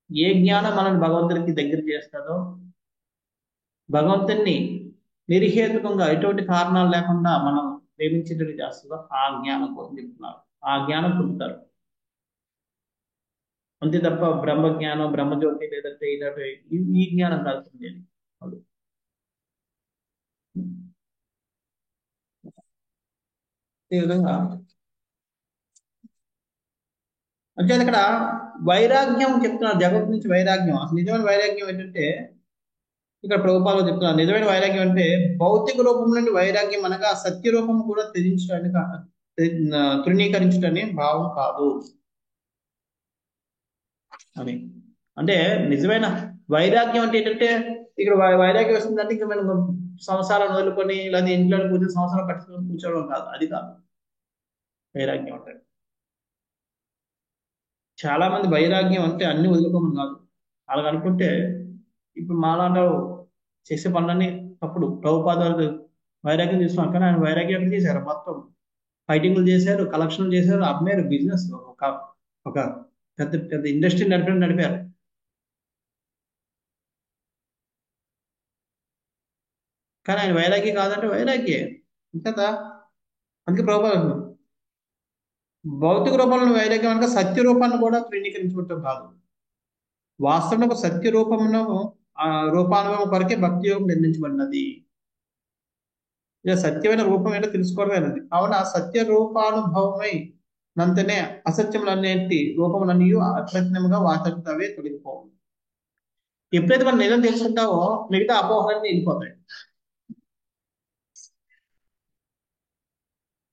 ఏ జ్ఞానం మనల్ని భగవంతుడికి దగ్గర చేస్తుందో, భగవంతుణ్ణి నిర్హేతుకంగా ఎటువంటి కారణాలు లేకుండా మనం ప్రేమించేటట్టు చేస్తుందో ఆ జ్ఞానం కోసం చెప్తున్నారు. ఆ జ్ఞానం పొందుతారు. అంతే తప్ప బ్రహ్మజ్ఞానం, బ్రహ్మజ్యోతి లేదంటే ఇలాంటి ఈ జ్ఞానం కాదు పొందేది. అది. ఈ విధంగా అంటే ఇక్కడ వైరాగ్యం చెప్తున్నారు. జగత్ నుంచి వైరాగ్యం. అసలు నిజమైన వైరాగ్యం ఏంటంటే ఇక్కడ ప్రభుపాలు చెప్తున్నారు. నిజమైన వైరాగ్యం అంటే భౌతిక రూపం నుండి వైరాగ్యం అనగా సత్య రూపం కూడా త్యజించడానికి తృణీకరించడని భావం కాదు అని. అంటే నిజమైన వైరాగ్యం అంటే ఏంటంటే ఇక్కడ వైరాగ్యం వస్తుందంటే ఇంకా మనం సంసారాన్ని వదులుకొని లేదా ఇంట్లో కూర్చొని సంవత్సరాలు పట్టుకొని కూర్చోవడం కాదు. అది కాదు వైరాగ్యం అంటే. చాలా మంది వైరాగ్యం అంటే అన్ని వదులుకోమని కాదు. అలా అనుకుంటే ఇప్పుడు మాలాంటి చేసే పనులన్నీ తప్పుడు. ప్రభుపాద వారు వైరాగ్యం తీసుకున్నారు కానీ ఆయన వైరాగ్యం ఎక్కడ చేశారు? మొత్తం ఫైటింగ్లు చేశారు, కలెక్షన్లు చేశారు, అమ్మారు, బిజినెస్ ఒక ఒక పెద్ద పెద్ద ఇండస్ట్రీ నడిపారు. కానీ ఆయన వైరాగ్యం కాదంటే వైరాగ్యే కదా. అందుకే ప్రభుపాద భౌతిక రూపంలో వైరాగ్యం అనగా సత్య రూపాన్ని కూడా తృణీకరించుకుంటాం కాదు. వాస్తవంలో సత్య రూపమును రూపానుభవం కొరకే భక్తి యోగం నిర్మించబడినది. ఇక సత్యమైన రూపం ఏంటో తెలుసుకోవడమేనది. కావున సత్య రూపానుభవమై నంతనే అసత్యములన్నింటి రూపములన్నీ అప్రజ్ఞముగా వాతవే తొలగిపోవు. ఎప్పుడైతే మనం నిజం తెలుసుకుంటావో మిగతా అపోహలన్నీ వెళ్ళిపోతాయి.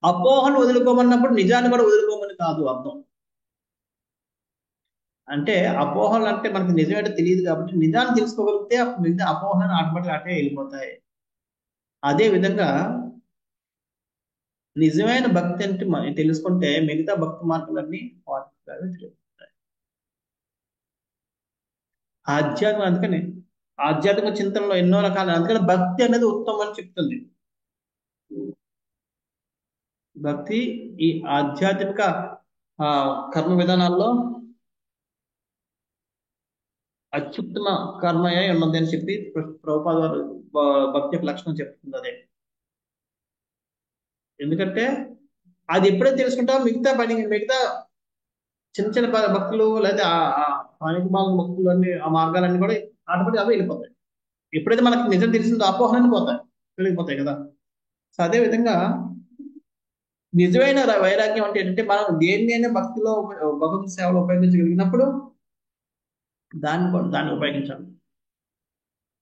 అపోహలు వదులుకోమన్నప్పుడు నిజాన్ని కూడా వదులుకోమని కాదు అర్థం. అంటే అపోహలు అంటే మనకు నిజమేంటో తెలియదు కాబట్టి నిజాన్ని తెలుసుకోగలిగితే అప్పుడు మిగతా అపోహలను ఆటోమేటిక్ అటే వెళ్ళిపోతాయి. అదే విధంగా నిజమైన భక్తి అంటే తెలుసుకుంటే మిగతా భక్తి మార్గాలన్నీ ఆధ్యాత్మిక. అందుకని ఆధ్యాత్మిక చింతనలో ఎన్నో రకాలు. అందుకని భక్తి అనేది ఉత్తమం అని చెప్తుంది. భక్తి ఈ ఆధ్యాత్మిక కర్మ విధానాల్లో అత్యుత్తమ కర్మయే ఉన్నది అని చెప్పి ప్రభుపాద వారు భక్తి యొక్క లక్షణం చెప్తుంది అదే. ఎందుకంటే అది ఎప్పుడైతే తెలుసుకుంటామో మిగతా చిన్న చిన్న భక్తులు లేదా భక్తులు అన్ని ఆ మార్గాలన్నీ కూడా ఆటోమేటిక్ అవే వెళ్ళిపోతాయి. ఎప్పుడైతే మనకి నిజం తెలిసిందో అపోహలన్నీ వెళ్ళిపోతాయి కదా. సో అదే విధంగా నిజమైన వైరాగ్యం అంటే ఏంటంటే మనం దేన్నైనా భక్తిలో భగవంతు సేవలో ఉపయోగించగలిగినప్పుడు దాన్ని ఉపయోగించాలి.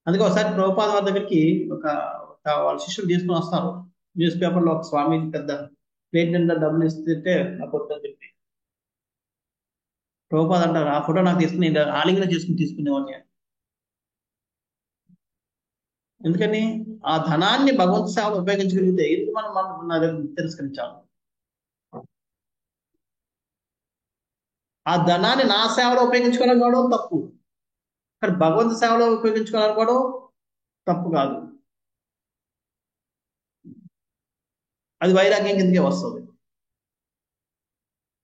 అందుకే ఒకసారి ప్రభుపాద వారి దగ్గరికి వాళ్ళ శిష్యులు తీసుకుని వస్తారు. న్యూస్ పేపర్లో ఒక స్వామి పెద్ద ప్లేట్ నిండా డబ్బులు ఇస్తుంటే నాకు వద్దని చెప్పి ప్రభుపాద అంటారు, ఆ ఫోటో నాకు తీసుకుని ఆలింగనం చేసుకుని తీసుకునేవాడిని. ఎందుకని ఆ ధనాన్ని భగవంతు సేవలు ఉపయోగించగలిగితే ఎందుకు మనం తిరస్కరించాలి? ఆ ధనాన్ని నా సేవలో ఉపయోగించుకోవాలనుకోవడం తప్పు, కానీ భగవంతు సేవలో ఉపయోగించుకోవాలనుకోవడం తప్పు కాదు. అది వైరాగ్యం కిందకే వస్తుంది.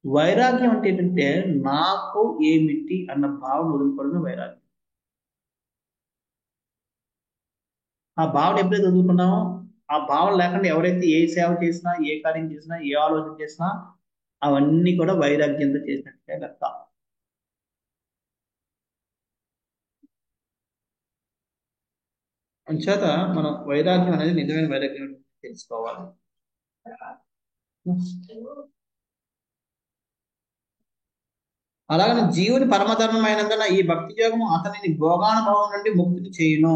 వైరాగ్యం అంటే ఏంటంటే నాకు ఏమిటి అన్న భావన వదులుకోవడమే వైరాగ్యం. ఆ భావన ఎప్పుడైతే వదులుకున్నామో ఆ భావన లేకుండా ఎవరైతే ఏ సేవ చేసినా, ఏ కార్యం చేసినా, ఏ ఆలోచన చేసినా అవన్నీ కూడా వైరాగ్యంతో చేసినట్టే లెక్క. అంచేత మనం వైరాగ్యం అనేది నిజమైన వైరాగ్యం తెలుసుకోవాలి. అలాగని జీవుని పరమధర్మం అయినందున ఈ భక్తి యోగము అతనిని భోగానుభవం నుండి ముక్తిని చేయును.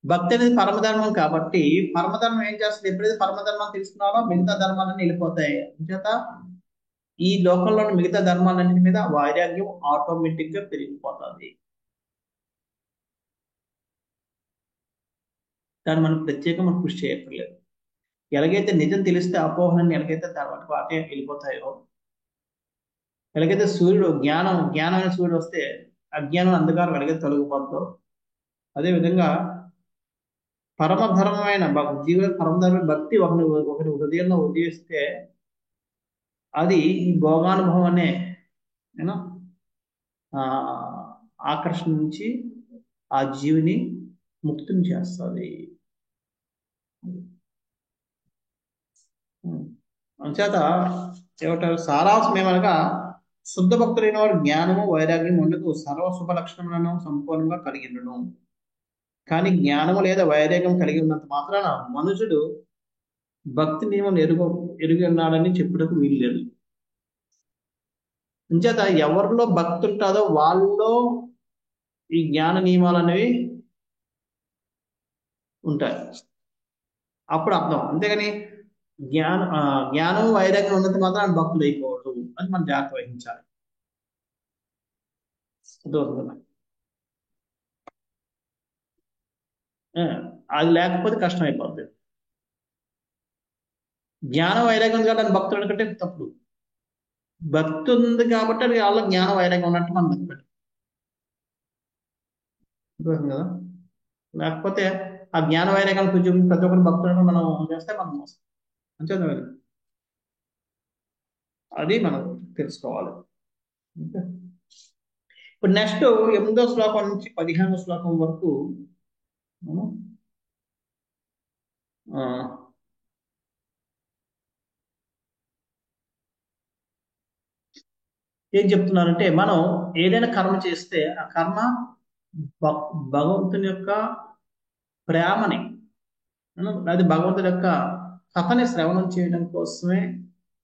భక్తి అనేది పరమధర్మం కాబట్టి పరమధర్మం ఏం చేస్తుంది? ఎప్పుడైతే పరమధర్మం తెలుసుకున్నామో మిగతా ధర్మాలన్నీ వెళ్ళిపోతాయి. అంచేత ఈ లోకంలోని మిగతా ధర్మాలన్నింటి మీద వైరాగ్యం ఆటోమేటిక్ గా పెరిగిపోతుంది. దాన్ని మనం ప్రత్యేకంగా కృషి చేయక్కర్లేదు. ఎలాగైతే నిజం తెలిస్తే అపోహలన్నీ ఎలాగైతే దాని వాటే వెళ్ళిపోతాయో, ఎలాగైతే జ్ఞానం అనే సూర్యుడు వస్తే అజ్ఞానం అంధకారం వెలిగే తొలగిపోద్దో అదేవిధంగా పరమధర్మమైన జీవుల పరమధర్మమైన భక్తి ఒకరి హృదయంలో ఉదయిస్తే అది ఈ భోగానుభవం అనే యూనో ఆ ఆకర్షణ నుంచి ఆ జీవిని ముక్తిని చేస్తుంది. అంచేత ఏమంటారు సారాంశం ఏమనగా శుద్ధ భక్తులైన వాడు జ్ఞానము వైరాగ్యం ఉండదు, సర్వ శుభ లక్షణములను సంపూర్ణంగా కలిగి ఉండను. కానీ జ్ఞానము లేదా వైరాగ్యం కలిగి ఉన్నంత మాత్రాన మనుషుడు భక్తి నియమం ఎరిగి ఉన్నాడని చెప్పుటకు వీలు లేదు. అంచేత ఎవరిలో భక్తి ఉంటుందో వాళ్ళలో ఈ జ్ఞాన నియమాలు అనేవి ఉంటాయి. అప్పుడు అర్థం. అంతేగాని జ్ఞానం వైరాగ్యం ఉన్నంత మాత్రం భక్తులు అయిపోవడు అని మనం జాగ్రత్త వహించాలి. అది లేకపోతే కష్టం అయిపోతుంది. జ్ఞానం వైరాగ్యం ఉంది కాబట్టి భక్తులు అనుకుంటే తప్పుడు. భక్తి ఉంది కాబట్టి అది వాళ్ళ జ్ఞాన వైరాగ్యం ఉన్నట్టు మనం భక్తి కదా. లేకపోతే ఆ జ్ఞాన వైరాగ్యాలు కొంచెం ప్రతి ఒక్కరు భక్తులను మనం చేస్తే మనం మోసం అంతే. అది మనం తెలుసుకోవాలి. ఇప్పుడు నెక్స్ట్ 8వ శ్లోకం నుంచి 15వ శ్లోకం వరకు ఏం చెప్తున్నారంటే మనం ఏదైనా కర్మ చేస్తే ఆ కర్మ భగవంతుని యొక్క ప్రేమని అది భగవంతుని యొక్క కథని శ్రవణం చేయడం కోసమే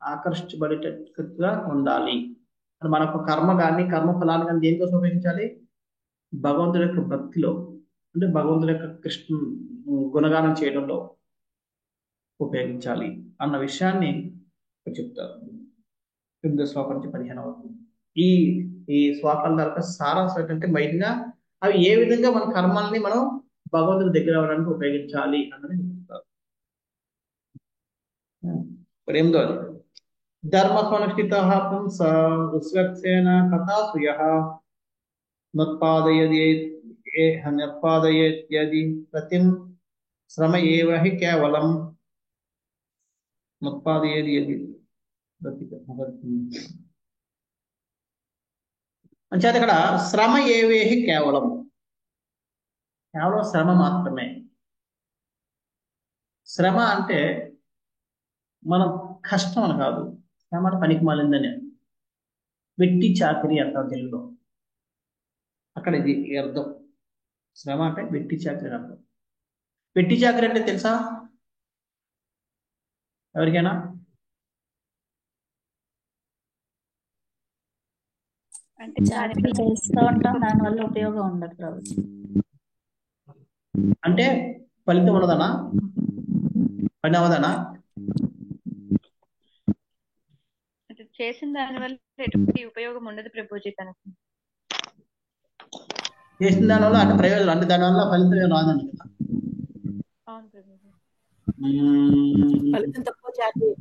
ఆకర్షించబడేటట్టుగా ఉండాలి. మనకు కర్మ కానీ కర్మ ఫలాన్ని కానీ దేనికోసం ఉపయోగించాలి? భగవంతుడి యొక్క భక్తిలో, అంటే భగవంతుడి యొక్క కృష్ణ గుణగానం చేయడంలో ఉపయోగించాలి అన్న విషయాన్ని చెప్తారు. 8వ శ్లోకం నుంచి 15వ వరకు. ఈ శ్లోకాల ద్వారా సారాంశం ఏంటంటే బయటగా అవి ఏ విధంగా మన కర్మల్ని మనం భగవంతుడి దగ్గర అవ్వడానికి ఉపయోగించాలి అన్నది చెప్తారు. ఇప్పుడు 8వ ధర్మస్వనుష్ఠిత పుంస ఉస్వత్సేన కథాసుయః నత్పాదయేత్యది ప్రతిం శ్రమ ఏవ హి కేవలం నత్పాదయేది అంచేత ఇక్కడ శ్రమ ఏవేహి కేవలం శ్రమ మాత్రమే. శ్రమ అంటే మనం కష్టం అని కాదు. శ్రమ అంటే పనికి మాలిందని, వెట్టి చాకరీ అంటాం తెలుగులో. అక్కడ ఇది అర్థం. శ్రమ అంటే వెట్టి చాకరీ అర్థం. వెట్టి చాకరీ అంటే తెలుసా ఎవరికైనా? అంటే చాకరీ చేస్తూ ఉంటాం, దానివల్ల ఉపయోగం ఉండదు ప్రభు. అంటే ఫలితం ఉండదనా? పని అవదనా? చేసిన దానివల్ల ఎటువంటి ఉపయోగం ఉండదు ప్రభుజీ తనకు. చేసిన దానివల్ల అంటే ప్రయోజనం అంటే దానివల్ల ఫలితం రాదండి కదా. అవును ప్రభుజీ. ఫలితం తక్కువ, చాకరీ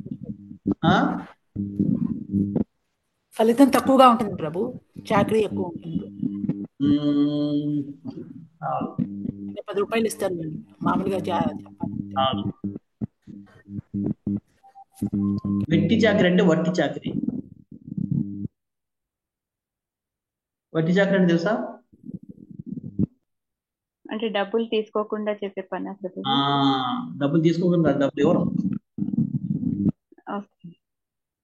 ఫలితం తక్కువగా ఉంటుంది ప్రభు, చాకరీ ఎక్కువ ఉంటుంది. 10 రూపాయలు ఇస్తాను మామూలుగా. వెట్టి చాకరీ అంటే వట్టి చాకరీ. వట్టి చాకరీ అంటే తెలుసా? అంటే డబ్బులు తీసుకోకుండా చేసే పని. డబ్బులు తీసుకోకుండా, డబ్బులు ఎవరు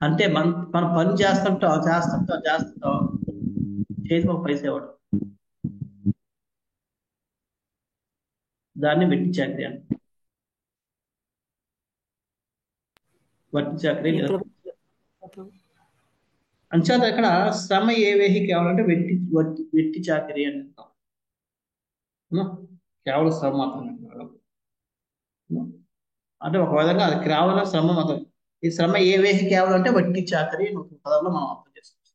అంటే మన పని చేస్తుంటాం చేసి ఒక పైసా ఇవ్వడం, దాన్ని వెట్టి చాకరీ అంట. వట్టి చాకరీ అంచేత ఇక్కడ శ్రమ ఏవేహి కేవలం అంటే వెట్టి చాకరీ అని అంటాం. కేవలం శ్రమ మాత్రమే అంటే ఒక విధంగా అది కేవలం శ్రమ మాత్రం. ఈ శ్రమ ఏవేహి కేవలం అంటే వట్టి చాకరీ పదంలో మనం అర్థం చేసుకోవచ్చు.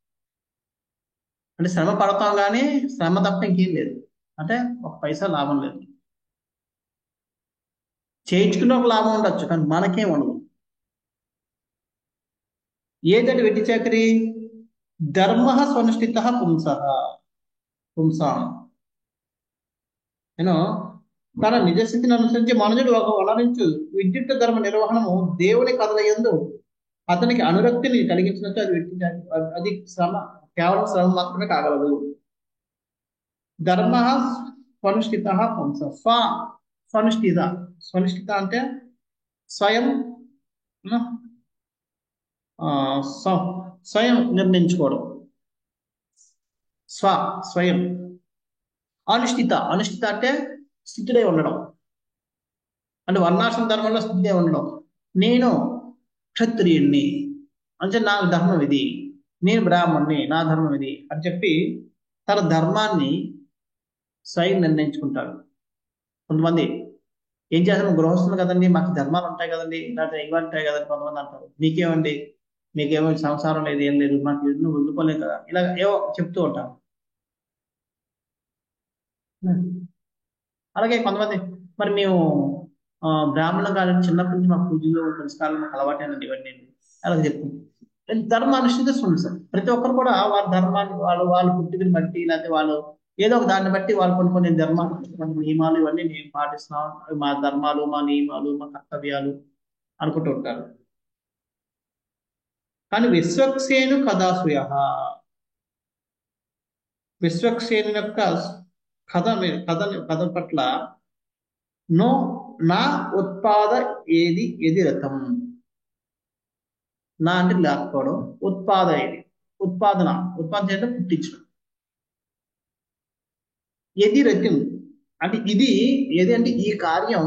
అంటే శ్రమ పడతాం కానీ శ్రమ తప్ప ఇంకేం లేదు. అంటే ఒక పైసా లాభం లేదు. చేయించుకున్న ఒక లాభం ఉండొచ్చు కానీ మనకేం ఉండదు. ఏదంటే వెట్టి చాకరీ? ధర్మ స్వనుష్ఠిత పుంస. పుంసాం నేను తన నిజస్థితిని అనుసరించి మనుషుడు ఒక వలనించు విద్యుత్ ధర్మ నిర్వహణము దేవుని కథల యందు అతనికి అనురక్తిని కలిగించినట్టు అది అది శ్రమ, కేవలం శ్రమ మాత్రమే కాగలదు. ధర్మ స్వనుష్ఠిత పుంస స్వనుష్ఠిత. స్వనుష్ఠిత అంటే స్వయం స్వయం నిర్ణయించుకోవడం. స్వయం. అనుష్ఠిత అంటే స్థితుడై ఉండడం, అంటే వర్ణాశ్రమ ధర్మంలో స్థితుడై ఉండడం. నేను క్షత్రియుణ్ణి అంటే నా ధర్మం ఇది, నేను బ్రాహ్మణ్ణి నా ధర్మం ఇది అని చెప్పి తన ధర్మాన్ని స్వయం నిర్ణయించుకుంటాడు. కొంతమంది ఏం చేస్తాను, గృహస్థులు కదండి, మాకు ధర్మాలు ఉంటాయి కదండి, లేకపోతే ఇవి ఉంటాయి కదండి కొంతమంది అంటారు. మీకేమండి, మీకేమో సంసారం లేదు, ఏం లేదు, మాకు ఇల్లు వదులుకోలేదు కదా, ఇలా ఏవో చెప్తూ ఉంటారు. అలాగే కొంతమంది మరి మేము బ్రాహ్మణులు కాదండి, చిన్నప్పటి నుంచి మా పూజలు పురస్కారాలు మాకు అలవాటైనండి ఇవన్నీ అలాగే చెప్తుంది. ధర్మ అనుష్ఠిత సార్. ప్రతి ఒక్కరు కూడా వారి ధర్మాన్ని వాళ్ళ పుట్టుకని బట్టి, లేకపోతే వాళ్ళు ఏదో ఒక దాన్ని బట్టి వాళ్ళు కొన్ని ధర్మాలు, కొన్ని నియమాలు ఇవన్నీ మేము పాటిస్తున్నాం, మా ధర్మాలు, మా నియమాలు, మా కర్తవ్యాలు అనుకుంటూ ఉంటారు. కానీ విశ్వక్సేను కథాసూయ, విశ్వక్సేను యొక్క కథ పట్ల నా ఉత్పాద ఏది రథం. నా అంటే లేకపోవడం, ఉత్పాదన అంటే పుట్టించడం. ఏది రథం అంటే ఇది ఏది అంటే ఈ కార్యం.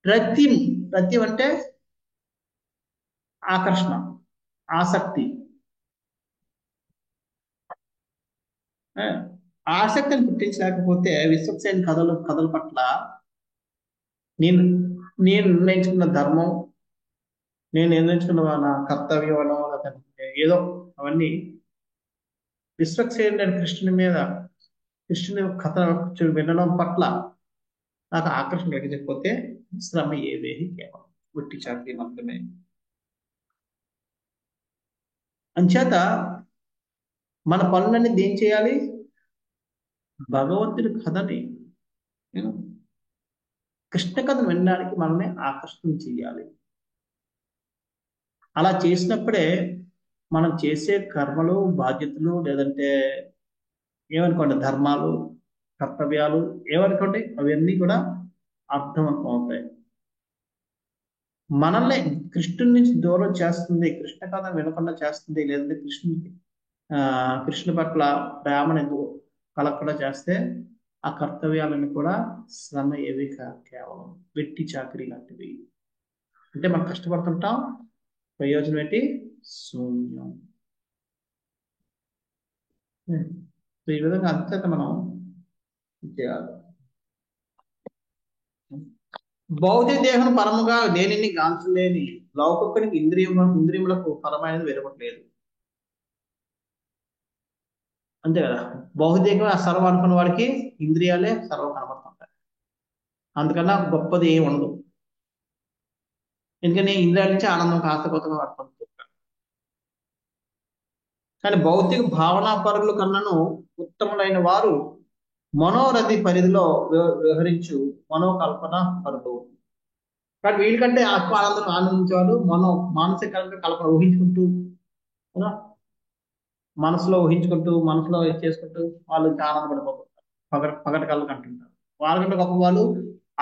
రథ్యం అంటే ఆకర్షణ, ఆసక్తి. ఆసక్తిని పుట్టించలేకపోతే విశ్వక్సేన కథల పట్ల నేను నిర్ణయించుకున్న ధర్మం, నేను నిర్ణయించుకున్న నా కర్తవ్యం అనో లేకపోతే ఏదో అవన్నీ విశ్వక్సేనుడైన కృష్ణుని కథ వినడం పట్ల నాకు ఆకర్షణ కలిగకపోతే శ్రమ ఏవేహి కేవలం ఒట్టి చాకరీ మాత్రమే. అంచేత మన పనులన్నీ దేం చేయాలి, భగవంతుడి కథని, కృష్ణ కథ వినడానికి మనల్ని ఆకర్షణ చేయాలి. అలా చేసినప్పుడే మనం చేసే కర్మలు, బాధ్యతలు, లేదంటే ఏమనుకోండి ధర్మాలు, కర్తవ్యాలు ఏమనుకోండి అవన్నీ కూడా అర్థవంతం అవుతాయి. మనల్ని కృష్ణుడి నుంచి దూరం చేస్తుంది, కృష్ణ కథ వినకుండా చేస్తుంది, లేదంటే కృష్ణ పట్ల ప్రేమను కలగకుండా చేస్తే ఆ కర్తవ్యాలను కూడా శ్రమ ఏవి కేవలం వెట్టి చాకరీ లాంటివి. అంటే మనం కష్టపడుతుంటాం, ప్రయోజనం ఏంటి, శూన్యం. ఈ విధంగా అంతేత మనం చేయాలి. భౌతిక దేహం పరముగా దేనిని గాంచలేని లౌకికునికి ఇంద్రియములకు పరమైనది వెరవట్లేదు. అంతే కదా, భౌతికంగా సర్వం అనుకున్న వాడికి ఇంద్రియాలే సర్వం కనబడుతుంటాయి. అందుకన్నా గొప్పది ఏమి ఉండదు. ఎందుకని ఇంద్రియాల నుంచి ఆనందం కాస్త కొత్తగా పడుతుంటారు. కానీ భౌతిక భావనా పరుల కన్నాను ఉత్తములైన వారు మనోరథి పరిధిలో వ్యవహరించు మనోకల్పన పరులు. కానీ వీళ్ళకంటే ఆత్మ ఆనందం ఆనందించేవాళ్ళు మానసిక కల్పన ఊహించుకుంటూ, మనసులో చేసుకుంటూ వాళ్ళు ఇంకా ఆనందపడిపోతుంటారు, పగటి కళ్ళకు అంటుంటారు. వాళ్ళకంటే గొప్ప వాళ్ళు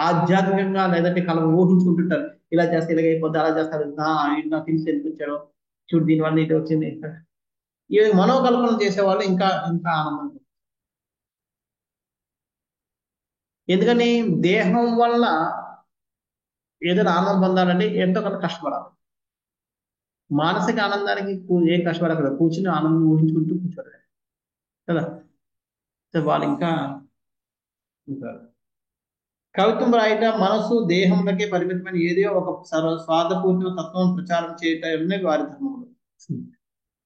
ఆధ్యాత్మికంగా లేదంటే కళ ఊహించుకుంటుంటారు. ఇలా చేస్తే ఇలాగైపోద్ది, అలా చేస్తారు, నా తెలిసి ఎందుకొచ్చాడో చూడు, దీనివల్ల ఇది వచ్చింది. ఈ మనోకల్పన చేసేవాళ్ళు ఇంకా ఇంకా ఆనందం. ఎందుకని దేహం వల్ల ఏదైనా ఆనందం పొందాలంటే ఎంతో కొంత కష్టపడాలి. మానసిక ఆనందానికి ఏం కష్టపడకూడదు, కూర్చుని ఆనందం ఊహించుకుంటూ కూర్చోవాలి కదా. వాళ్ళు ఇంకా కవిత్వం రాయట మనసు దేహంలోకే పరిమితమైన ఏదో ఒక స్వార్థపూర్ణ తత్వం ప్రచారం చేయటమే వారి ధర్మములు.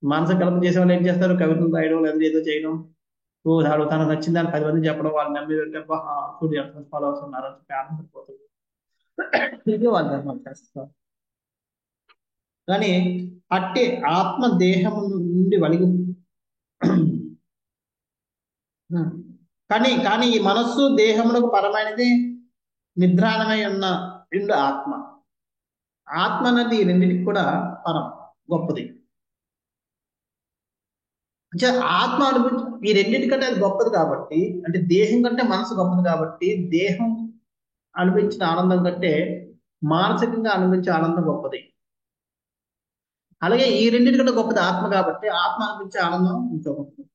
మానసిక కల్పన చేసే వాళ్ళు ఏం చేస్తారు, కవిత్వం రాయడం లేదా ఏదో చేయడం, తనకు నచ్చిందని 10 మంది చెప్పడం, వాళ్ళు నమ్మి ఫాలోవర్స్ ఉన్నారు అని ఆనందపడిపోతుంది. ఇది వాళ్ళ ధర్మాలు చేస్తారు. కానీ అట్టే ఆత్మ దేహం నుండి కానీ కానీ ఈ మనస్సు దేహమునకు పరమైనది నిద్రాణమై ఉన్న రెండు ఆత్మ. ఆత్మ అన్నది ఈ రెండింటికి కూడా పరం, గొప్పది. అంటే ఆత్మ అనుభూతి ఈ రెండింటికంటే అది గొప్పది కాబట్టి, అంటే దేహం కంటే మనసు గొప్పది కాబట్టి, దేహం అనుభవించిన ఆనందం కంటే మానసికంగా అనుభవించే ఆనందం గొప్పది. అలాగే ఈ రెండింటికంటే గొప్పది ఆత్మ కాబట్టి, ఆత్మ అనుభవించే ఆనందం ఇంకో గొప్పది.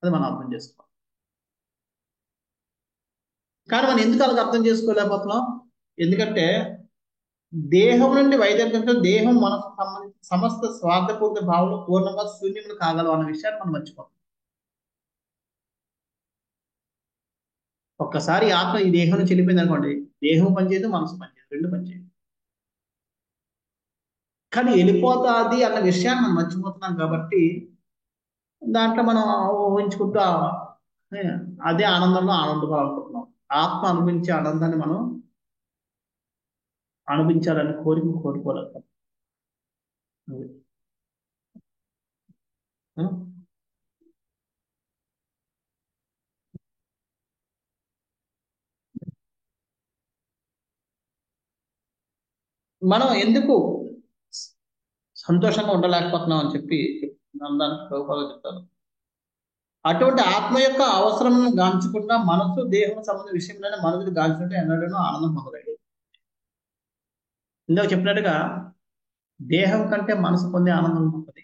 అది మనం అర్థం చేసుకోవాలి. కానీ మనం ఎందుకు అలాగ అర్థం చేసుకోలేకపోతున్నాం? ఎందుకంటే దేహం నుండి వైదొలగడంతో దేహం మనకు సంబంధించిన సమస్త స్వార్థపూర్త భావంలో పూర్ణంగా శూన్యములు కాగలవు అన్న విషయాన్ని మనం మర్చిపోతాం. ఒక్కసారి ఆత్మ ఈ దేహం నుంచి వెళ్ళిపోయింది అనుకోండి, దేహం పనిచేయదు, మనసు పనిచేయదు, రెండు పనిచేయదు. కానీ వెళ్ళిపోతాది అన్న విషయాన్ని మనం మర్చిపోతున్నాం కాబట్టి దాంట్లో మనం ఊహించుకుంటూ అదే ఆనందంలో ఆనందపడాలనుకుంటున్నాం. ఆత్మ అనుభవించే ఆనందాన్ని మనం అనుభవించాలని కోరుకోలేదు. మనం ఎందుకు సంతోషంగా ఉండలేకపోతున్నాం అని చెప్పి దానికి ప్రభుపాద చెప్తారు. అటువంటి ఆత్మ యొక్క అవసరమును గాంచకుండా మనసు దేహం సంబంధ విషయంలోనే మనసుని గాంచినట్టు ఎన్నడూ ఆనందం పొందలేదు. ఇందాక చెప్పినట్టుగా దేహం కంటే మనసు పొందే ఆనందం గొప్పది,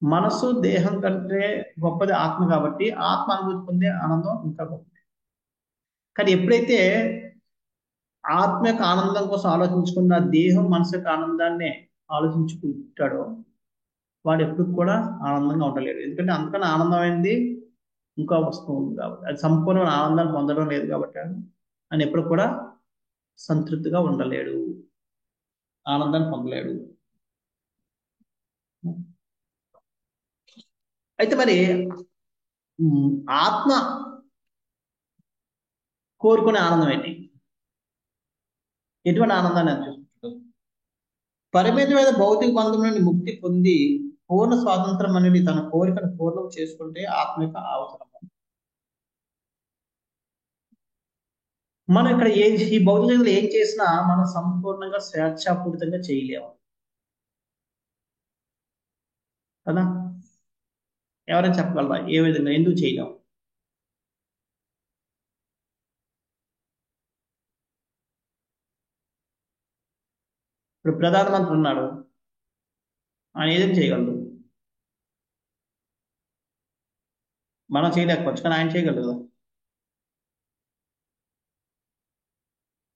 మనసు దేహం కంటే గొప్పది ఆత్మ కాబట్టి ఆత్మ అనుభూతి పొందే ఆనందం ఇంకా గొప్పది. కానీ ఎప్పుడైతే ఆత్మ యొక్క ఆనందం కోసం ఆలోచించుకున్న దేహం మనసు యొక్క ఆనందాన్ని ఆలోచించుకుంటాడో వాడు ఎప్పుడు కూడా ఆనందంగా ఉండలేడు. ఎందుకంటే అంతకన్నా ఆనందమైంది ఇంకో వస్తువు ఉంది కాబట్టి, అది సంపూర్ణ ఆనందాన్ని పొందడం లేదు కాబట్టి అని ఎప్పుడు కూడా సంతృప్తిగా ఉండలేడు, ఆనందాన్ని పొందలేడు. అయితే మరి ఆత్మ కోరుకునే ఆనందం ఏంటి? ఎటువంటి ఆనందాన్ని అనిపిస్తుంది? పరిమితమైన భౌతిక బంధం నుండి ముక్తి పొంది పూర్ణ స్వాతంత్రం అనేది తన కోరికను పూర్ణం చేసుకుంటే ఆత్మ యొక్క అవసరం. మనం ఇక్కడ ఈ భౌతికంలో ఏం చేసినా మనం సంపూర్ణంగా స్వేచ్ఛాపూరితంగా చేయలేము కదా. ఎవరైనా చెప్పగలరా ఏ విధంగా, ఎందుకు చేయలేము? ఇప్పుడు ప్రధానమంత్రి ఉన్నాడు, ఆయన ఏదైనా చేయగలడు, మనం చేయలేకపోవచ్చు, కానీ ఆయన చేయగలడు కదా.